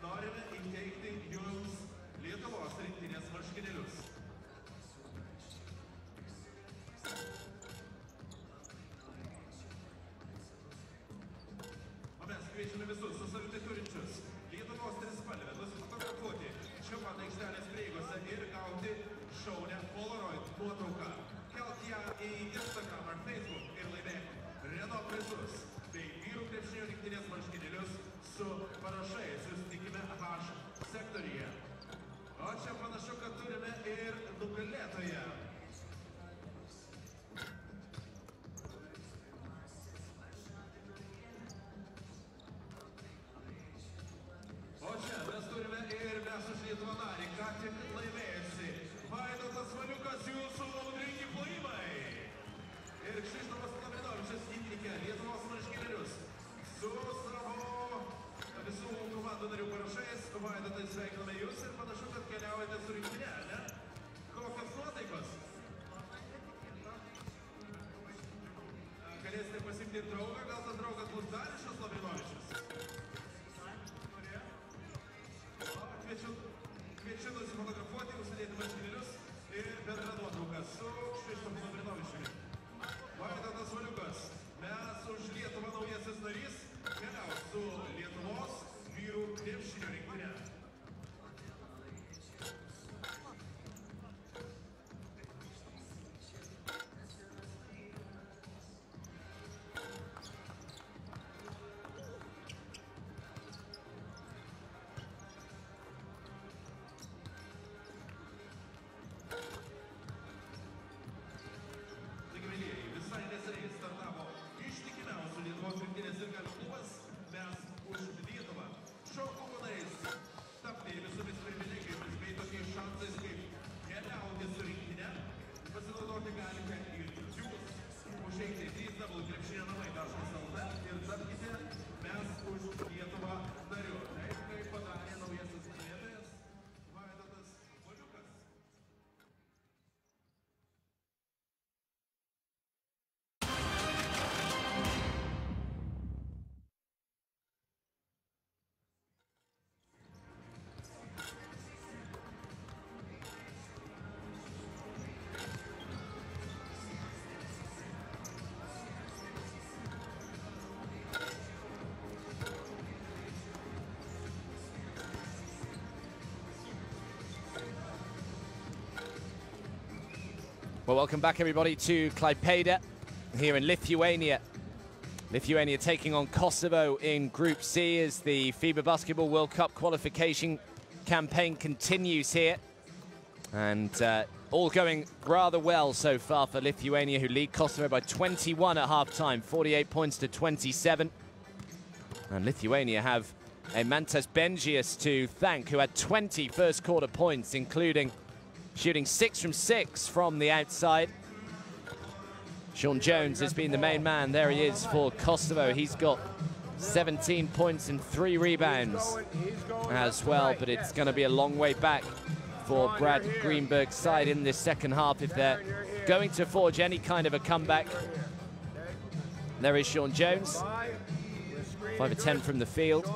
norime įteikti jums Lietuvos rinktinės marškinėlius. O mes kviečiame visus su savimi turinčius Lietuvos trispalvę nusifotografuoti čia pat aikštelės prieigose ir gauti šaunią Polaroid nuotrauką. Kelt ją į Instagram ar Facebook ir laimėk Reno prizus bei vyrų krepšinio rinktinės marškinėlius su parašais. Susitikime H sektoriuje. O čia panašu, kad turime ir nugalėtoją. O čia mes turime ir Mes už Lietuvą narį, ką tik laimėjusi. Vaidotas Valiukas, jūsų audringi plojimai. Ir Krzysztofas Lavrinovičius įteikė Lietuvos marškinėlius su savo pasitikti draugą, gal tas draugas bus Darišas Lavrinovičius. Kviečiu nusifotografuoti, užsidėti marškinėlius ir bendrą nuotrauką su Krzysztofu Lavrinovičiumi. Vaidotas Valiukas, mes už Lietuvą naujasis narys, keliaus su Lietuvos vyrų krepšinio rinktinė. Well, welcome back, everybody, to Klaipėda here in Lithuania. Lithuania taking on Kosovo in Group C as the FIBA Basketball World Cup qualification campaign continues here. And all going rather well so far for Lithuania, who lead Kosovo by 21 at half-time, 48 points to 27. And Lithuania have a Mantas Bengius to thank, who had 20 first-quarter points, including shooting 6 from 6 from the outside. Sean Jones has been the main man. There he is for Kosovo. He's got 17 points and 3 rebounds as well, but it's going to be a long way back for Brad Greenberg's side in this second half if they're going to forge any kind of a comeback. There is Sean Jones, 5 of 10 from the field.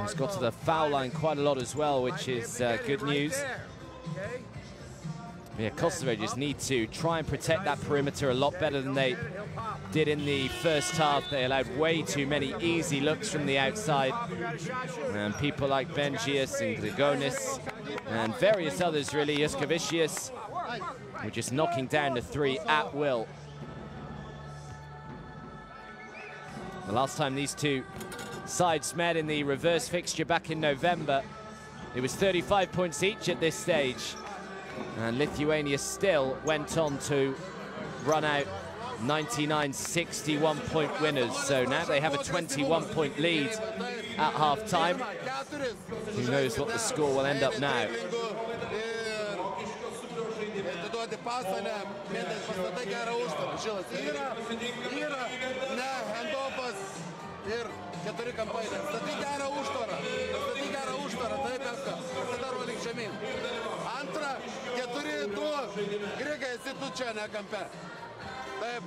He's got to the foul line quite a lot as well, which is good news. Yeah, Kosovo just need to try and protect that perimeter a lot better than they did in the first half. They allowed way too many easy looks from the outside. And people like Bengius and Grigonis and various others, really, Juskavicius, were just knocking down the 3 at will. The last time these two sides met in the reverse fixture back in November, it was 35 points each at this stage. And Lithuania still went on to run out 99 61-point winners. So now they have a 21-point lead at half-time. Who knows what the score will end up now. Antra, 4-2, Grigai, esi tu čia, ne kampe. Taip,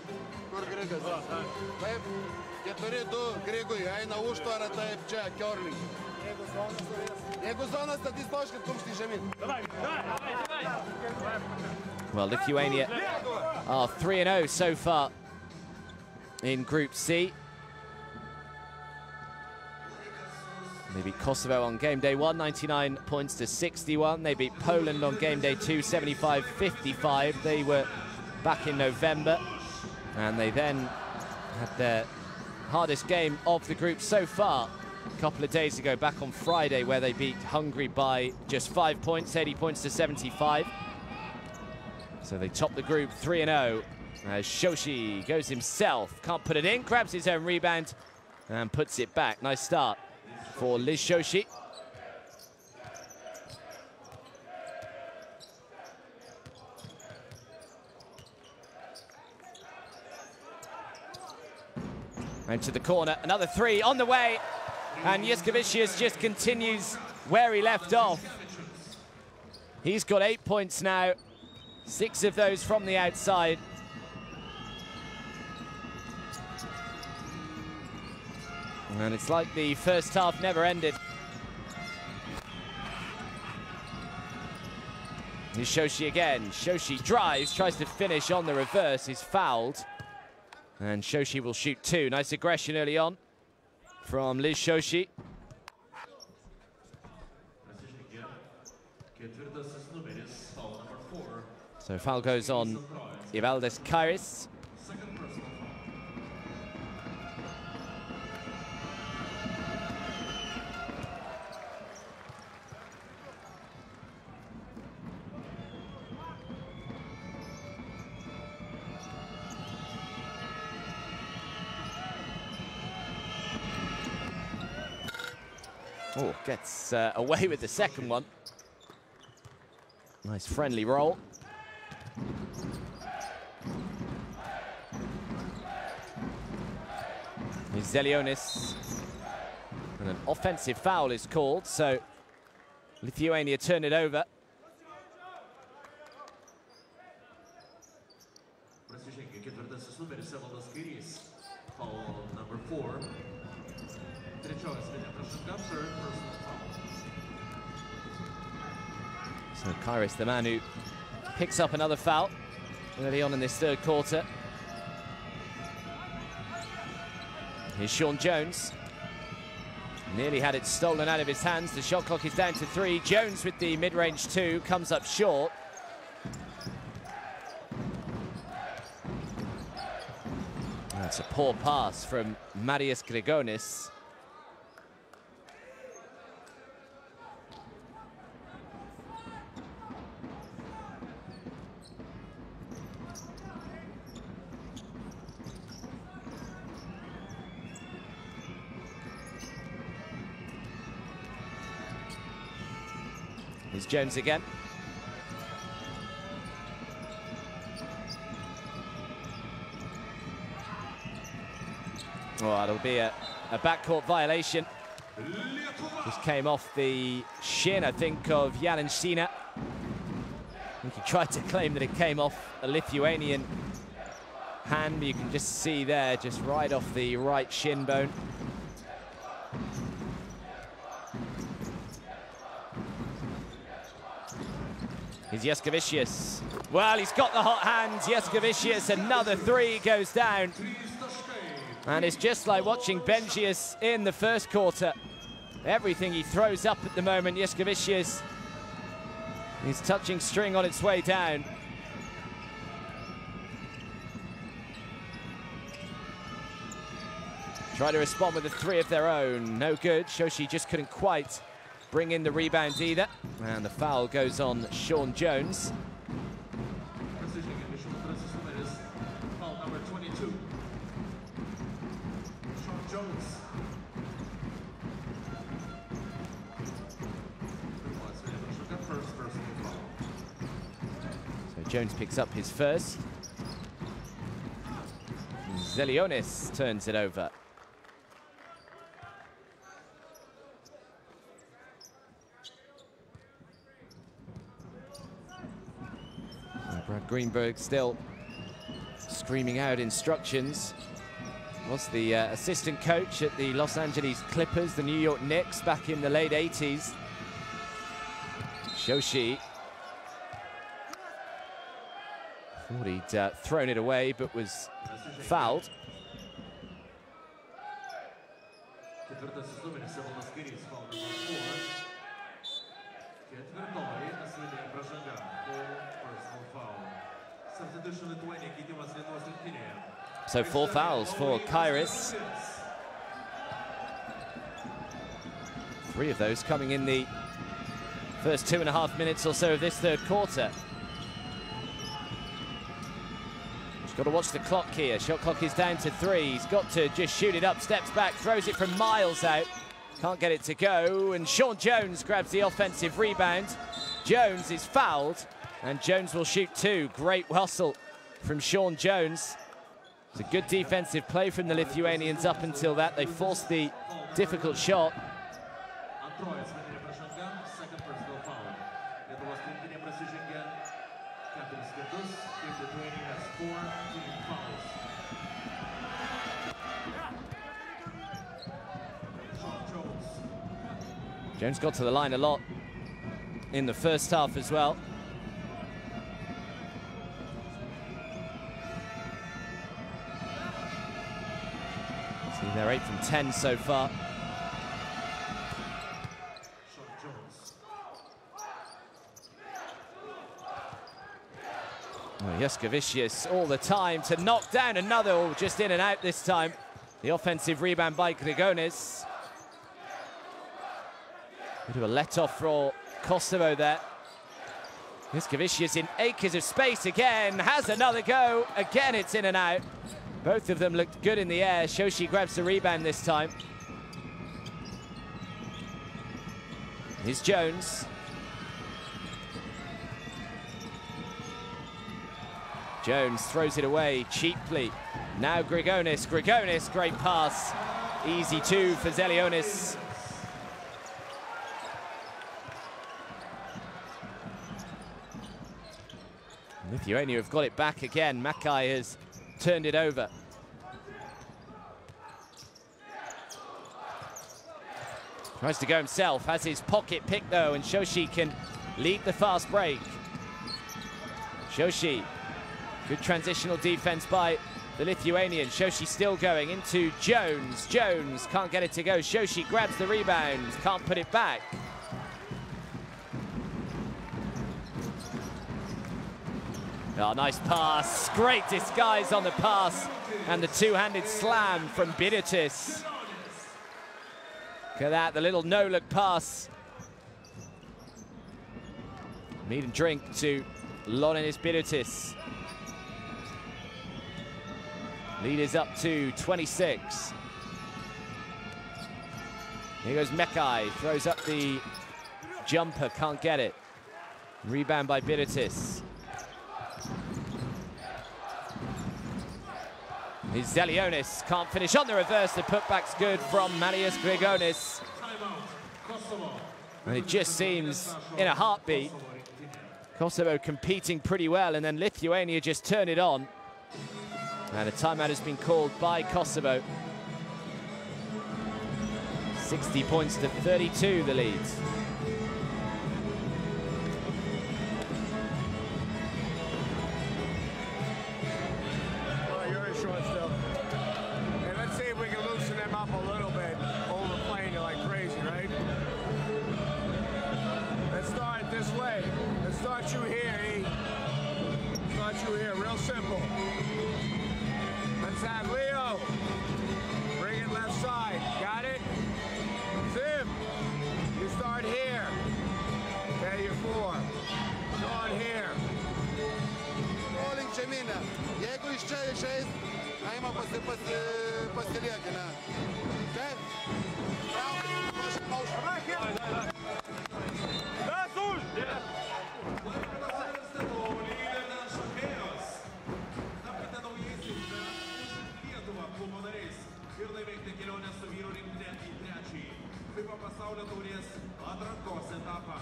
kur Grigas? Taip, 4-2, Grigui, eina užtvarą, taip, čia, Kiorling. Jeigu zonas, statys taškas, kumšti žemyn. Well, Lithuania are 3-0 so far in Group C. They beat Kosovo on game day 1, 99 points to 61. They beat Poland on game day 2, 75-55. They were back in November. And they then had their hardest game of the group so far a couple of days ago, back on Friday, where they beat Hungary by just 5 points, 80 points to 75. So they top the group 3-0. As Shoshi goes himself, can't put it in, grabs his own rebound and puts it back. Nice start for Liz Shoshi. And to the corner, another 3 on the way. And Juskavicius just continues where he left off. He's got 8 points now, 6 of those from the outside. And it's like the first half never ended. Here's Shoshi again. Shoshi drives, tries to finish on the reverse, is fouled. And Shoshi will shoot two. Nice aggression early on from Liz Shoshi. So foul goes on Ivaldes Kairis. Oh, gets away with the second one. Nice friendly roll. Here's Zelionis. And an offensive foul is called, so Lithuania turn it over. Number 4. So Kairis, the man who picks up another foul early on in this third quarter. Here's Sean Jones. Nearly had it stolen out of his hands. The shot clock is down to 3. Jones with the mid-range 2 comes up short. That's a poor pass from Marius Grigonis. Here's Jones again. Oh, that'll be a backcourt violation. Just came off the shin, I think, of Janin Sina. I think he tried to claim that it came off a Lithuanian hand, but you can just see there, just right off the right shin bone. Here's Jaskevicius. Well, he's got the hot hand. Jaskevicius, another 3 goes down. And it's just like watching Benjius in the first quarter. Everything he throws up at the moment, Jaskevicius. He's touching string on its way down. Try to respond with a 3 of their own. No good. Shoshi just couldn't quite bring in the rebound either. And the foul goes on Sean Jones. Foul number 22. Sean Jones. First personal foul. So Jones picks up his first. Zelionis turns it over. Brad Greenberg still screaming out instructions. Was the assistant coach at the Los Angeles Clippers, the New York Knicks, back in the late 80s. Shoshi thought he'd thrown it away, but was fouled. So 4 fouls for Kairis. 3 of those coming in the first 2.5 minutes or so of this third quarter. He's got to watch the clock here. Shot clock is down to 3. He's got to just shoot it up, steps back, throws it from miles out. Can't get it to go, and Sean Jones grabs the offensive rebound. Jones is fouled, and Jones will shoot 2. Great hustle from Sean Jones. It's a good defensive play from the Lithuanians up until that. They forced the difficult shot. Jones got to the line a lot in the first half as well. See, they're 8 from 10 so far. Oh, Jaskevicius all the time to knock down another, oh, just in and out this time. The offensive rebound by Grigonis. Bit of a let-off for Kosovo there. Jaskevicius in acres of space again, has another go. Again, it's in and out. Both of them looked good in the air. Shoshi grabs the rebound this time. Here's Jones. Jones throws it away cheaply. Now Grigonis. Grigonis, great pass. Easy two for Zelionis. Lithuania have got it back again. Makai has turned it over. Tries to go himself, has his pocket pick though, and Shoshi can lead the fast break. Shoshi, good transitional defense by the Lithuanian. Shoshi still going into Jones. Jones can't get it to go. Shoshi grabs the rebound, can't put it back. Oh, nice pass. Great disguise on the pass. And the two-handed slam from Birutis. Look at that, the little no-look pass. Meat and drink to Lonenis Birutis. Lead is up to 26. Here goes Mekai, throws up the jumper, can't get it. Rebound by Birutis. Here's Zelionis, can't finish on the reverse. The putback's good from Marius Grigonis. And it just seems in a heartbeat. Kosovo competing pretty well, and then Lithuania just turn it on. And a timeout has been called by Kosovo. 60 points to 32, the lead. FIBA Pasaulio taurės atrankos etapą.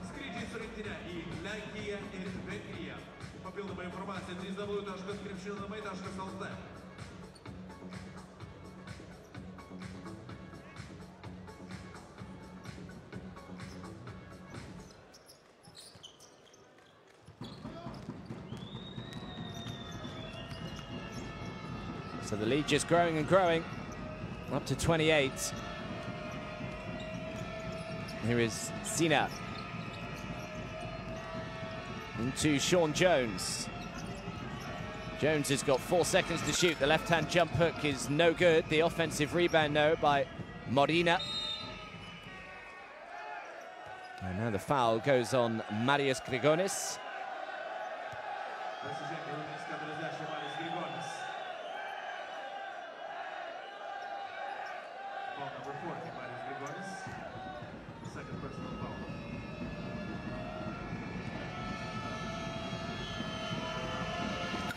Skrydžiai su rinktinė į Lenkiją ir Vengriją. Papildoma informacija www.krepšinionamai.lt. So the lead just growing and growing, up to 28. Here is Sina. Into Sean Jones. Jones has got 4 seconds to shoot. The left-hand jump hook is no good. The offensive rebound, no, by Morina. And now the foul goes on Marius Grigonis.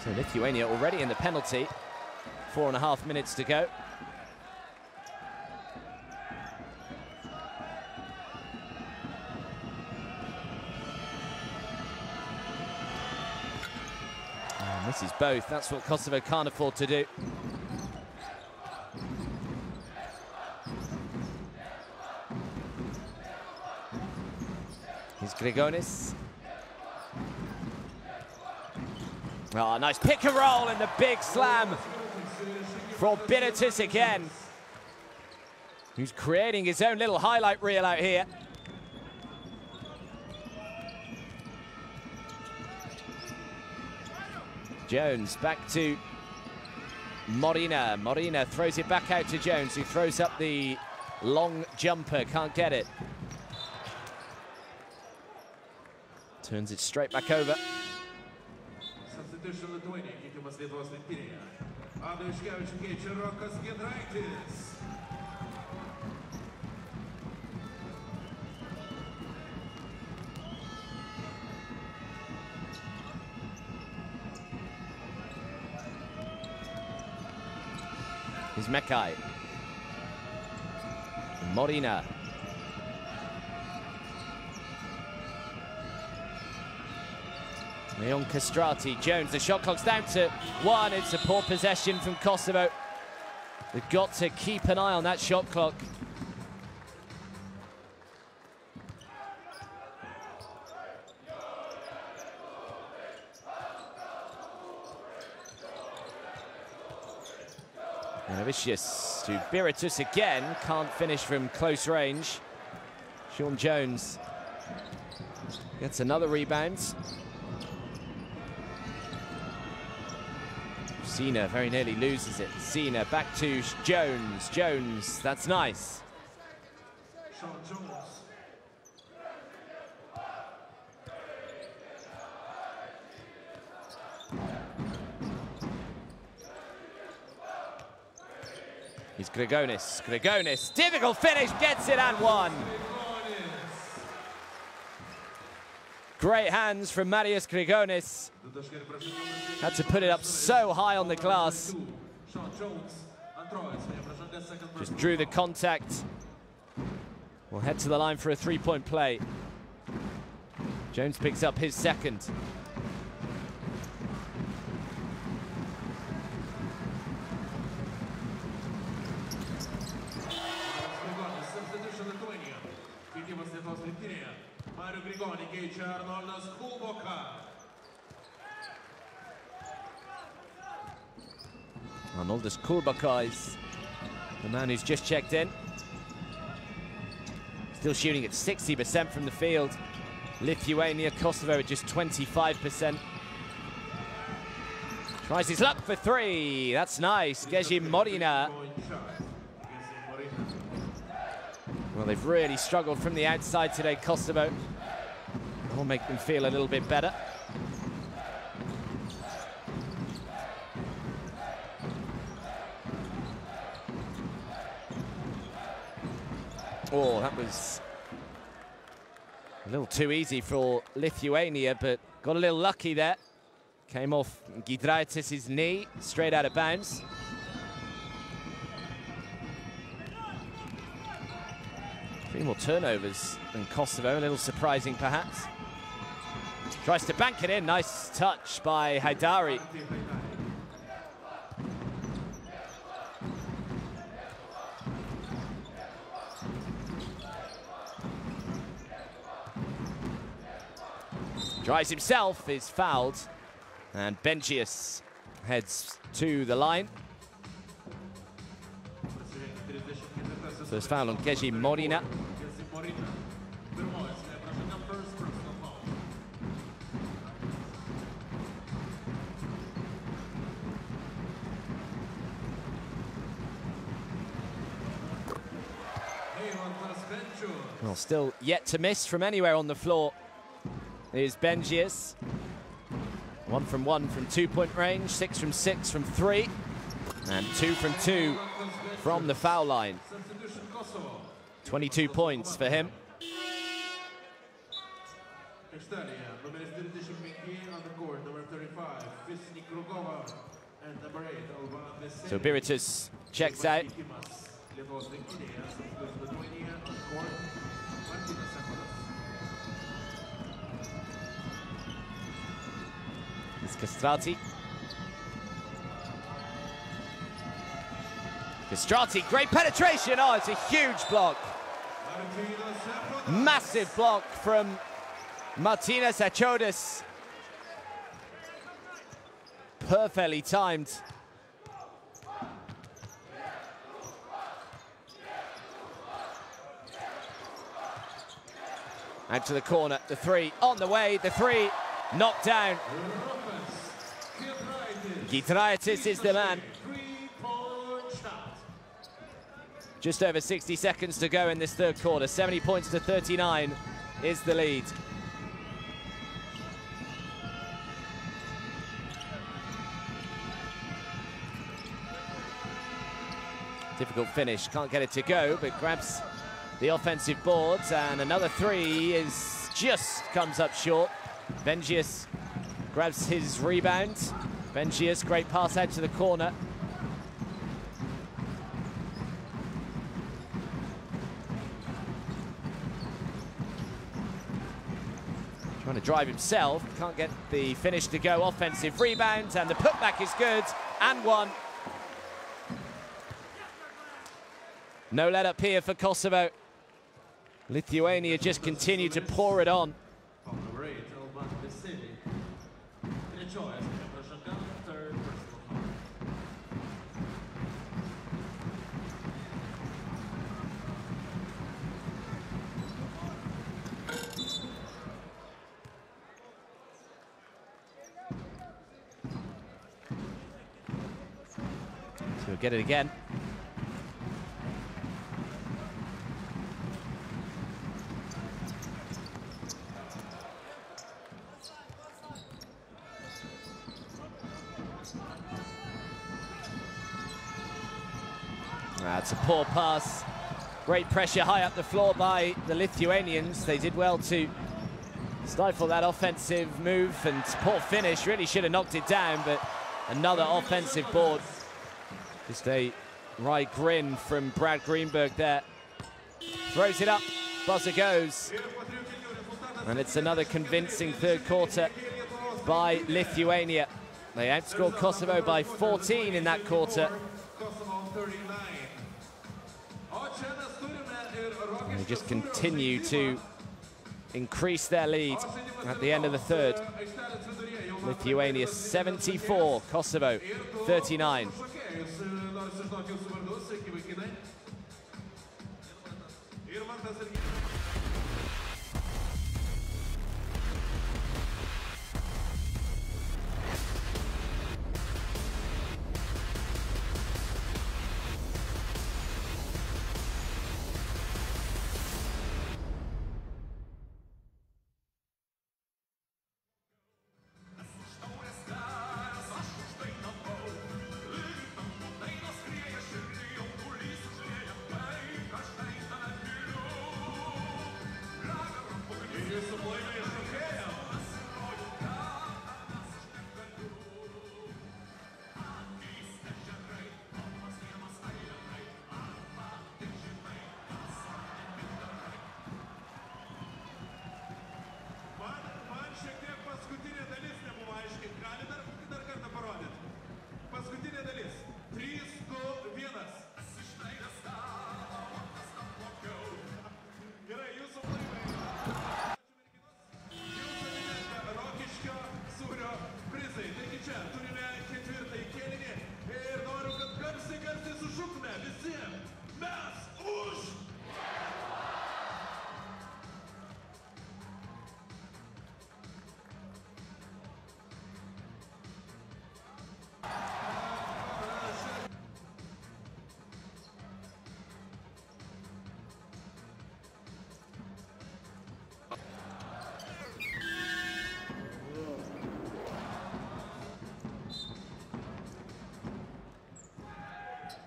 So Lithuania already in the penalty. 4.5 minutes to go. And this is both. That's what Kosovo can't afford to do. Here's Grigonis. Oh, nice pick and roll and the big slam for Biritis again, who's creating his own little highlight reel out here. Jones back to Morina. Morina throws it back out to Jones, who throws up the long jumper, can't get it. Turns it straight back over. Substitution Lithuania, keitimas Lietuvos rinktinėje. Ado Iškevičių keičia Rokas Giedraitis. Here's Mekai. Morina. Leon Castrati. Jones, the shot clock's down to 1. It's a poor possession from Kosovo. They've got to keep an eye on that shot clock. Vicious to Biritis again, can't finish from close range. Sean Jones gets another rebound. Sina very nearly loses it. Sina back to Jones. Jones, that's nice. Sean Jones. He's Grigonis. Grigonis, difficult finish, gets it and 1. Great hands from Marius Grigonis. Had to put it up so high on the glass. Just drew the contact. We'll head to the line for a 3-point play. Jones picks up his second. Arnoldas Kurbaka is the man who's just checked in. Still shooting at 60% from the field. Lithuania, Kosovo at just 25%. Tries his luck for 3. That's nice. Geji Morina. Well, they've really struggled from the outside today, Kosovo. That'll make them feel a little bit better. Oh, that was a little too easy for Lithuania, but got a little lucky there. Came off Giedraitis' knee, straight out of bounds. Three more turnovers than Kosovo, a little surprising perhaps. Tries to bank it in, nice touch by Haidari. Tries himself, is fouled, and Benjius heads to the line. So it's foul on Geji Morina. Well, still yet to miss from anywhere on the floor is Benjius. 1 from 1 from 2-point range, 6 from 6 from 3, and 2 from 2 from the foul line. 22 points for him. So Biritis checks out. It's Castrati. Castrati, great penetration. Oh, it's a huge block. Massive block from Martinez Achodis. Perfectly timed. Out to the corner, the three on the way, the three knocked down. Giedraitis is the man. Just over 60 seconds to go in this third quarter. 70 points to 39 is the lead. Difficult finish, can't get it to go, but grabs the offensive boards, and another three is just comes up short. Vengius grabs his rebound. Vengius, great pass out to the corner. Trying to drive himself, can't get the finish to go. Offensive rebound, and the putback is good, and one. No let up here for Kosovo. Lithuania just continue to pour it on. So we'll get it again. That's a poor pass. Great pressure high up the floor by the Lithuanians. They did well to stifle that offensive move, and poor finish. Really should have knocked it down, but another offensive board. Just a wry grin from Brad Greenberg there. Throws it up, buzzer goes. And it's another convincing third quarter by Lithuania. They outscored Kosovo by 14 in that quarter. And they just continue to increase their lead at the end of the third. Lithuania 74, Kosovo 39.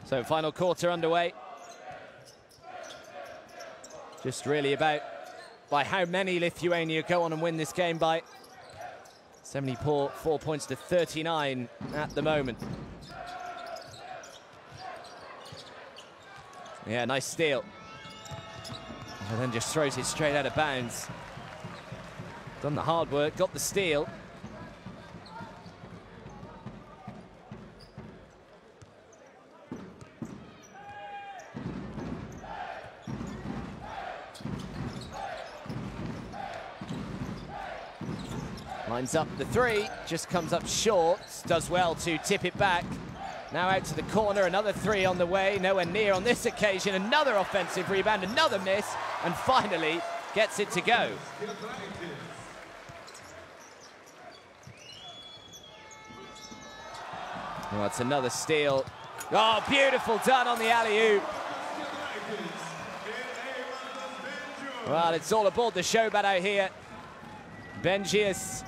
So final quarter underway. Just really about by how many Lithuania go on and win this game by. 74 points to 39 at the moment. Yeah, nice steal. And then just throws it straight out of bounds. Done the hard work, got the steal. Lines up the three, just comes up short, does well to tip it back. Now out to the corner, another three on the way, nowhere near on this occasion. Another offensive rebound, another miss, and finally gets it to go. Well, that's another steal. Oh, beautiful done on the alley-oop. Well, it's all aboard the show bat out here. Bengius,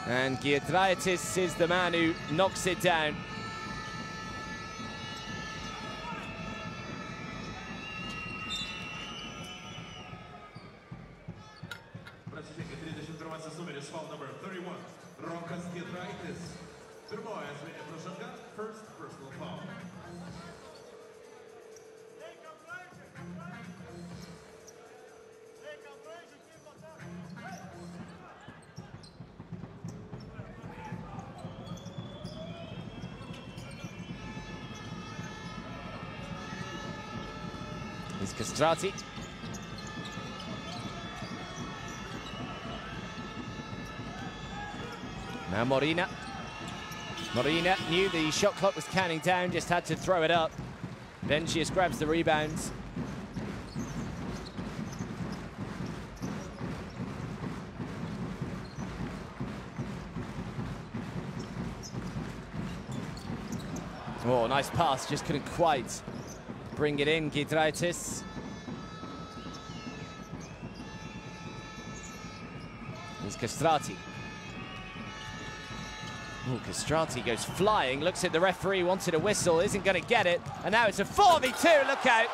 and Giedraitis is the man who knocks it down. First personal foul. Here's Castrati. Now Morina. Morina knew the shot clock was counting down, just had to throw it up. Bengius grabs the rebounds. Oh, nice pass, just couldn't quite bring it in, Giedraitis. Here's Castrati. Oh, Castrati goes flying, looks at the referee, wanted a whistle, isn't going to get it. And now it's a 4v2, look out.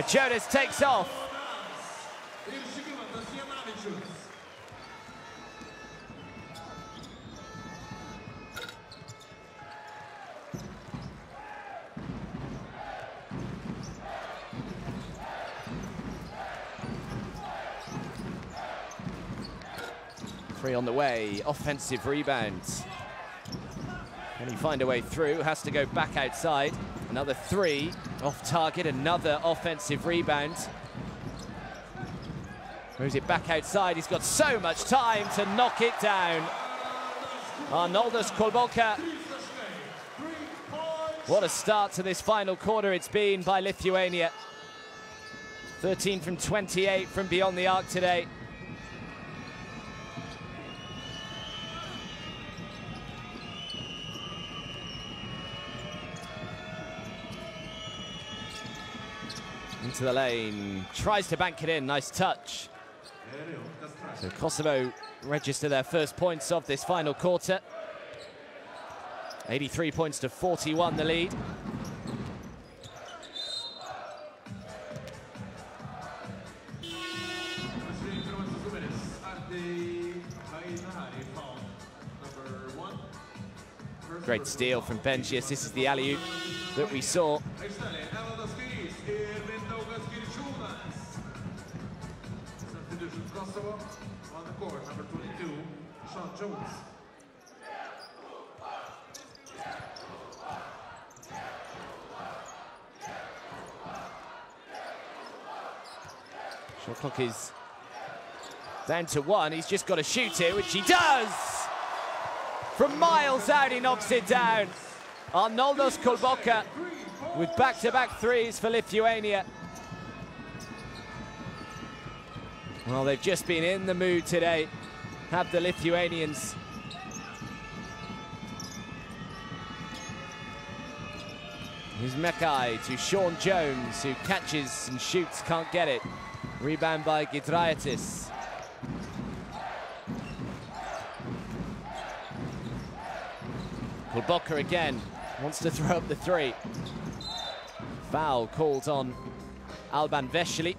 Jonas takes off. Three on the way, offensive rebounds. Can he find a way through? Has to go back outside. Another three, off target, another offensive rebound. Moves it back outside, he's got so much time to knock it down. Arnoldas Kulboka. What a start to this final quarter it's been by Lithuania. 13 from 28 from beyond the arc today. Into the lane, tries to bank it in, nice touch. So Kosovo register their first points of this final quarter. 83 points to 41 the lead. Great steal from Bengius. This is the alley-oop that we saw. Kosovo on the court, number 22, Sean Jones. Shot clock is down to one. He's just got to shoot it, which he does! From miles out, he knocks it down. Arnoldas Kulboka with back-to-back threes for Lithuania. Well, they've just been in the mood today, have the Lithuanians. Here's Mekai to Sean Jones, who catches and shoots, can't get it. Rebound by Giedraitis. Kulboka again, wants to throw up the three. Foul called on Alban Vesely.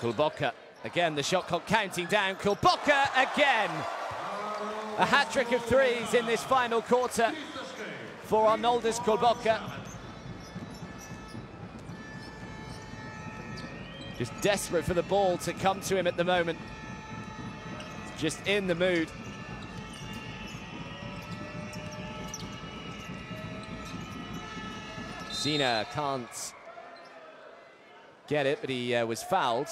Kulboka again, the shot clock counting down. Kulboka again. A hat-trick of threes in this final quarter for Arnoldas Kulboka. Just desperate for the ball to come to him at the moment. Just in the mood. Sina can't get it, but he was fouled.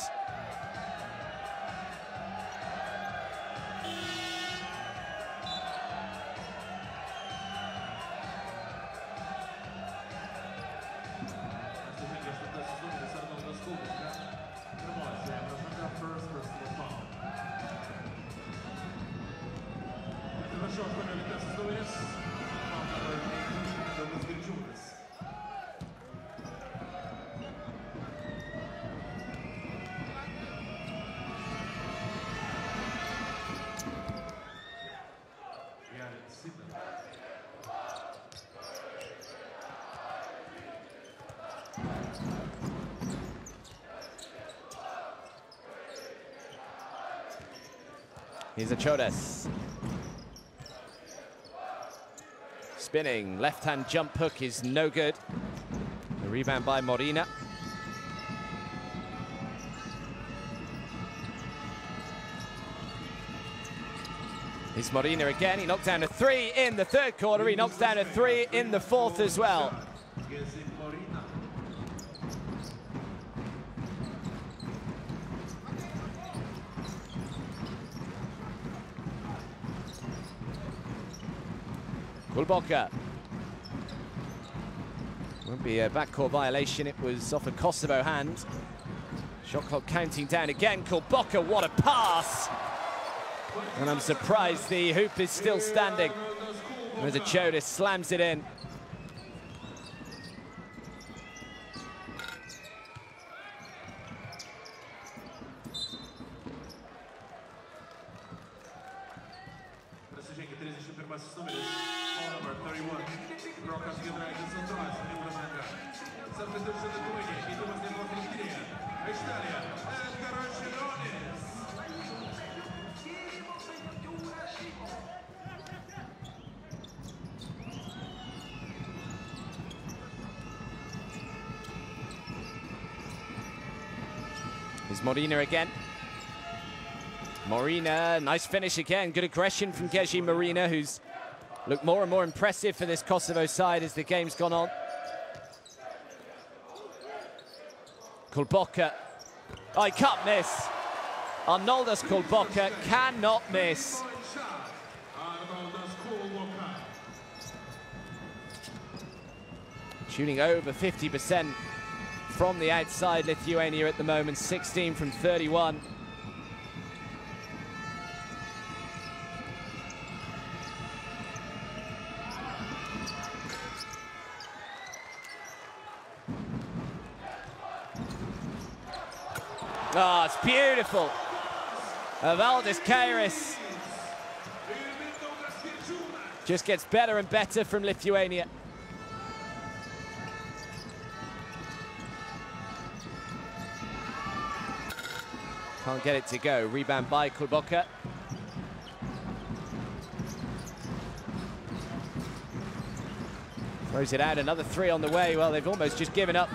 Here's a Chodes. Spinning, left-hand jump hook is no good. The rebound by Morina. Here's Morina again. He knocked down a three in the third quarter. He knocks down a three in the fourth as well. Kulboka. Won't be a backcourt violation. It was off a Kosovo hand. Shot clock counting down again. Kulboka, what a pass! And I'm surprised the hoop is still standing. As a Chodes slams it in. Here's Morina again. Morina, nice finish again. Good aggression from Geji Morina, who's looked more and more impressive for this Kosovo side as the game's gone on. Kulboka. Oh, he can't miss. Arnoldas Kulboka cannot miss. Shooting over 50% from the outside, Lithuania at the moment, 16 from 31. Oh, it's beautiful. Valdis Kairis just gets better and better from Lithuania. Can't get it to go. Rebound by Kulboka. Throws it out, another three on the way. Well, they've almost just given up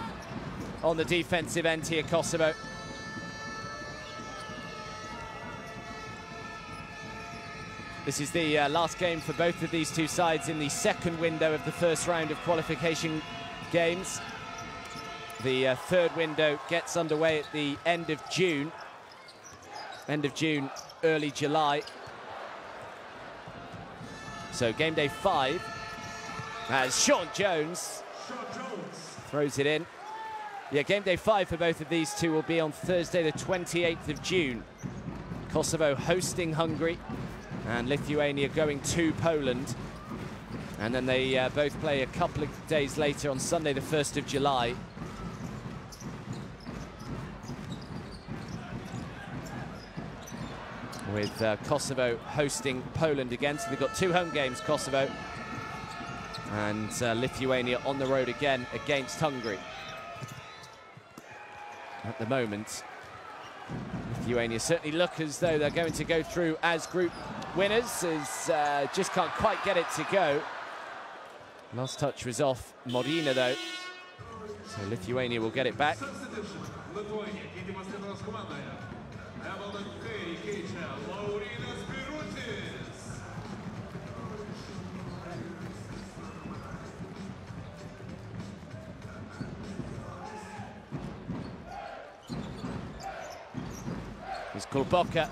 on the defensive end here, Kosovo. This is the last game for both of these two sides in the second window of the first round of qualification games. The third window gets underway at the end of June. End of June, early July. So game day 5 as Sean Jones throws it in. Yeah, game day 5 for both of these two will be on Thursday, the 28th of June. Kosovo hosting Hungary and Lithuania going to Poland. And then they both play a couple of days later on Sunday, the 1st of July. With Kosovo hosting Poland again. So they've got 2 home games, Kosovo. And Lithuania on the road again against Hungary. At the moment, Lithuania certainly look as though they're going to go through as group winners, as just can't quite get it to go. Last touch was off Morina, though. So Lithuania will get it back. Lithuania keitimas Lietuvos komandoje. Evaldą kairį keičia Laurynas Birutis. Here's Kulboka,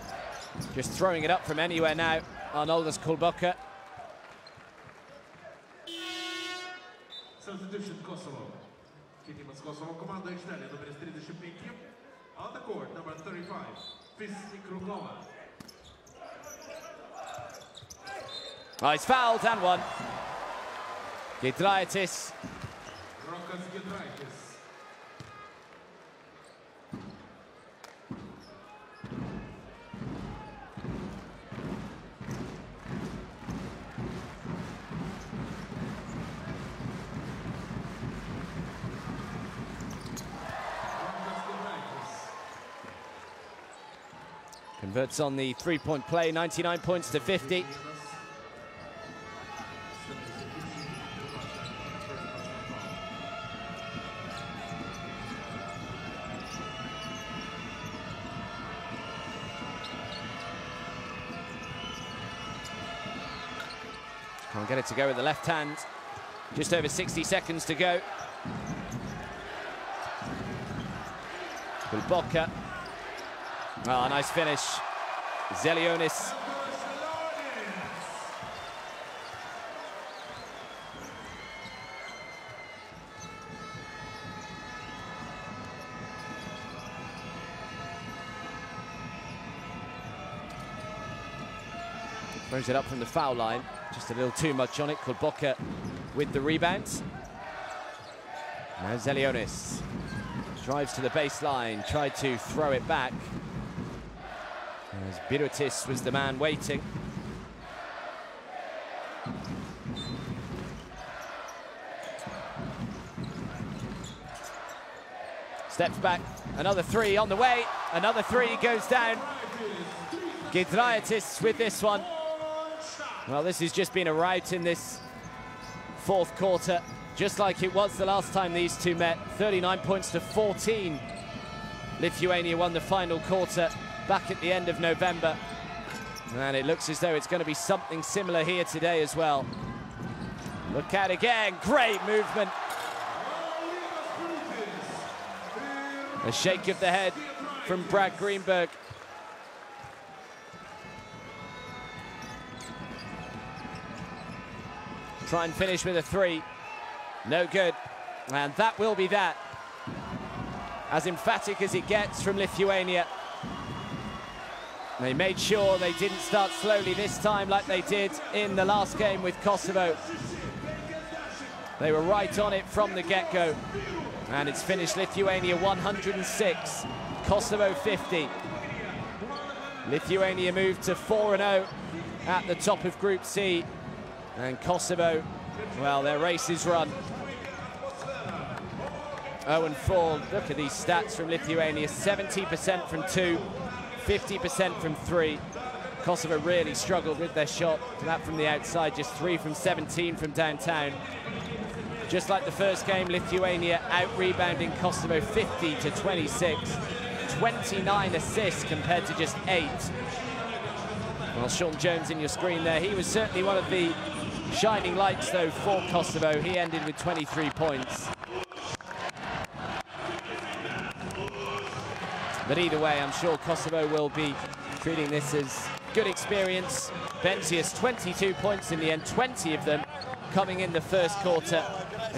just throwing it up from anywhere now. Arnoldas Kulboka. Substitution Kosovo. Keitimas Kosovo komanda aikštelė numeris 35. On the court, number 35, Krukova. Oh, he's fouled and one. Giedraitis. Rokas Giedraitis. Converts on the three-point play, 99 points to 50. Can't get it to go with the left hand. Just over 60 seconds to go. Kulboka. Oh, nice finish. Zelionis. Throws it up from the foul line. Just a little too much on it. Kulboka with the rebound. Now Zelionis drives to the baseline, tried to throw it back. As Birutis was the man waiting. Steps back, another three on the way, another three goes down. Giedraitis with this one. Well, this has just been a rout in this fourth quarter, just like it was the last time these two met. 39 points to 14. Lithuania won the final quarter back at the end of November. And it looks as though it's going to be something similar here today as well. Look out again, great movement. A shake of the head from Brad Greenberg. Try and finish with a three. No good. And that will be that. As emphatic as it gets from Lithuania. They made sure they didn't start slowly this time like they did in the last game with Kosovo. They were right on it from the get-go. And it's finished Lithuania 106, Kosovo 50. Lithuania moved to 4-0 at the top of Group C. And Kosovo, well, their race is run. 0-4, look at these stats from Lithuania, 70% from two, 50% from three. Kosovo really struggled with their shot. That from the outside, just 3 from 17 from downtown. Just like the first game, Lithuania out-rebounding Kosovo 50 to 26. 29 assists compared to just 8. Well, Sean Jones in your screen there. He was certainly one of the shining lights, though, for Kosovo. He ended with 23 points. But either way, I'm sure Kosovo will be treating this as good experience. Benzias, 22 points in the end, 20 of them coming in the first quarter.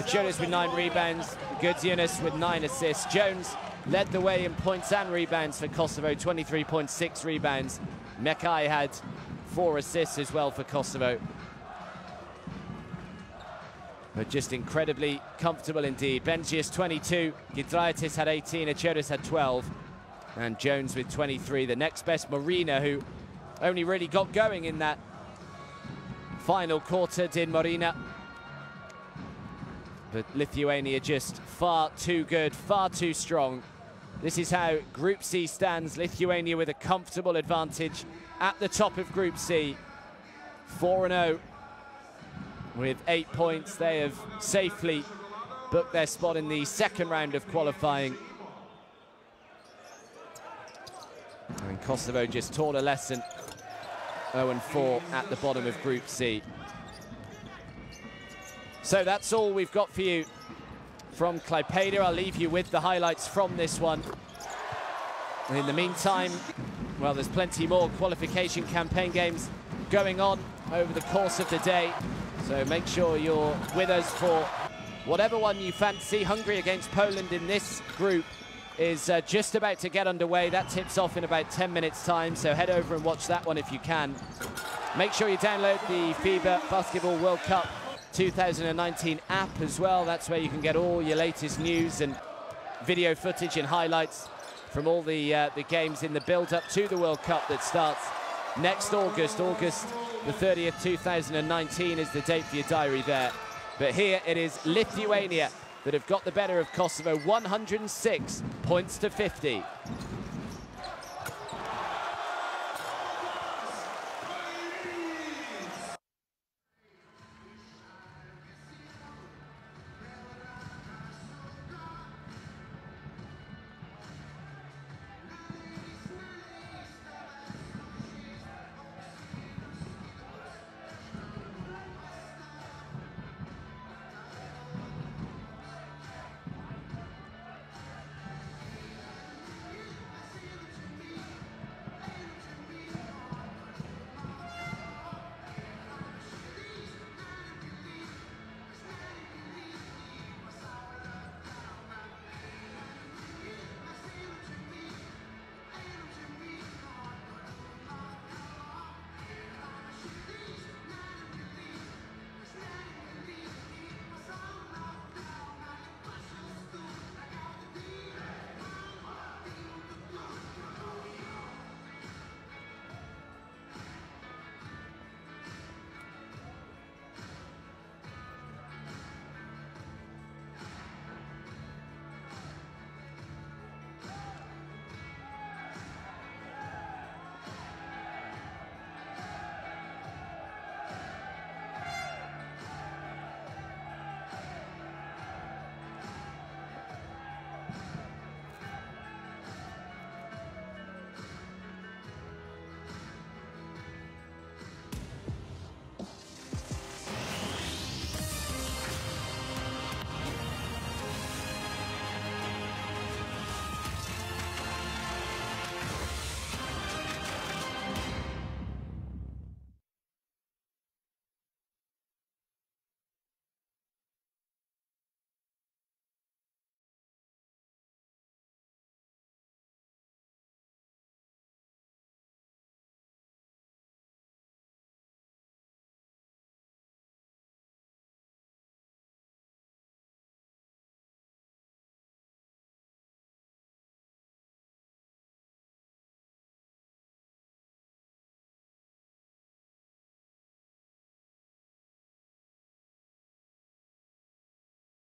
Jonas with 9 rebounds, Gudjonas with 9 assists. Jones led the way in points and rebounds for Kosovo, 23.6 rebounds. Mekai had 4 assists as well for Kosovo. But just incredibly comfortable indeed. Benzias 22, Giedraitis had 18, Achoris had 12. And Jones with 23. The next best, Marina, who only really got going in that final quarter, did Marina. But Lithuania just far too good, far too strong. This is how Group C stands. Lithuania with a comfortable advantage at the top of Group C. 4-0 with 8 points. They have safely book their spot in the second round of qualifying. And Kosovo just taught a lesson, 0-4 at the bottom of Group C. So that's all we've got for you from Klaipėda. I'll leave you with the highlights from this one. And in the meantime, well, there's plenty more qualification campaign games going on over the course of the day. So make sure you're with us for whatever one you fancy. Hungary against Poland in this group is just about to get underway. That tips off in about 10 minutes time, so head over and watch that one if you can. Make sure you download the FIBA Basketball World Cup 2019 app as well. That's where you can get all your latest news and video footage and highlights from all the games in the build-up to the World Cup that starts next August. August the 30th, 2019 is the date for your diary there. But here it is Lithuania that have got the better of Kosovo, 106 points to 50.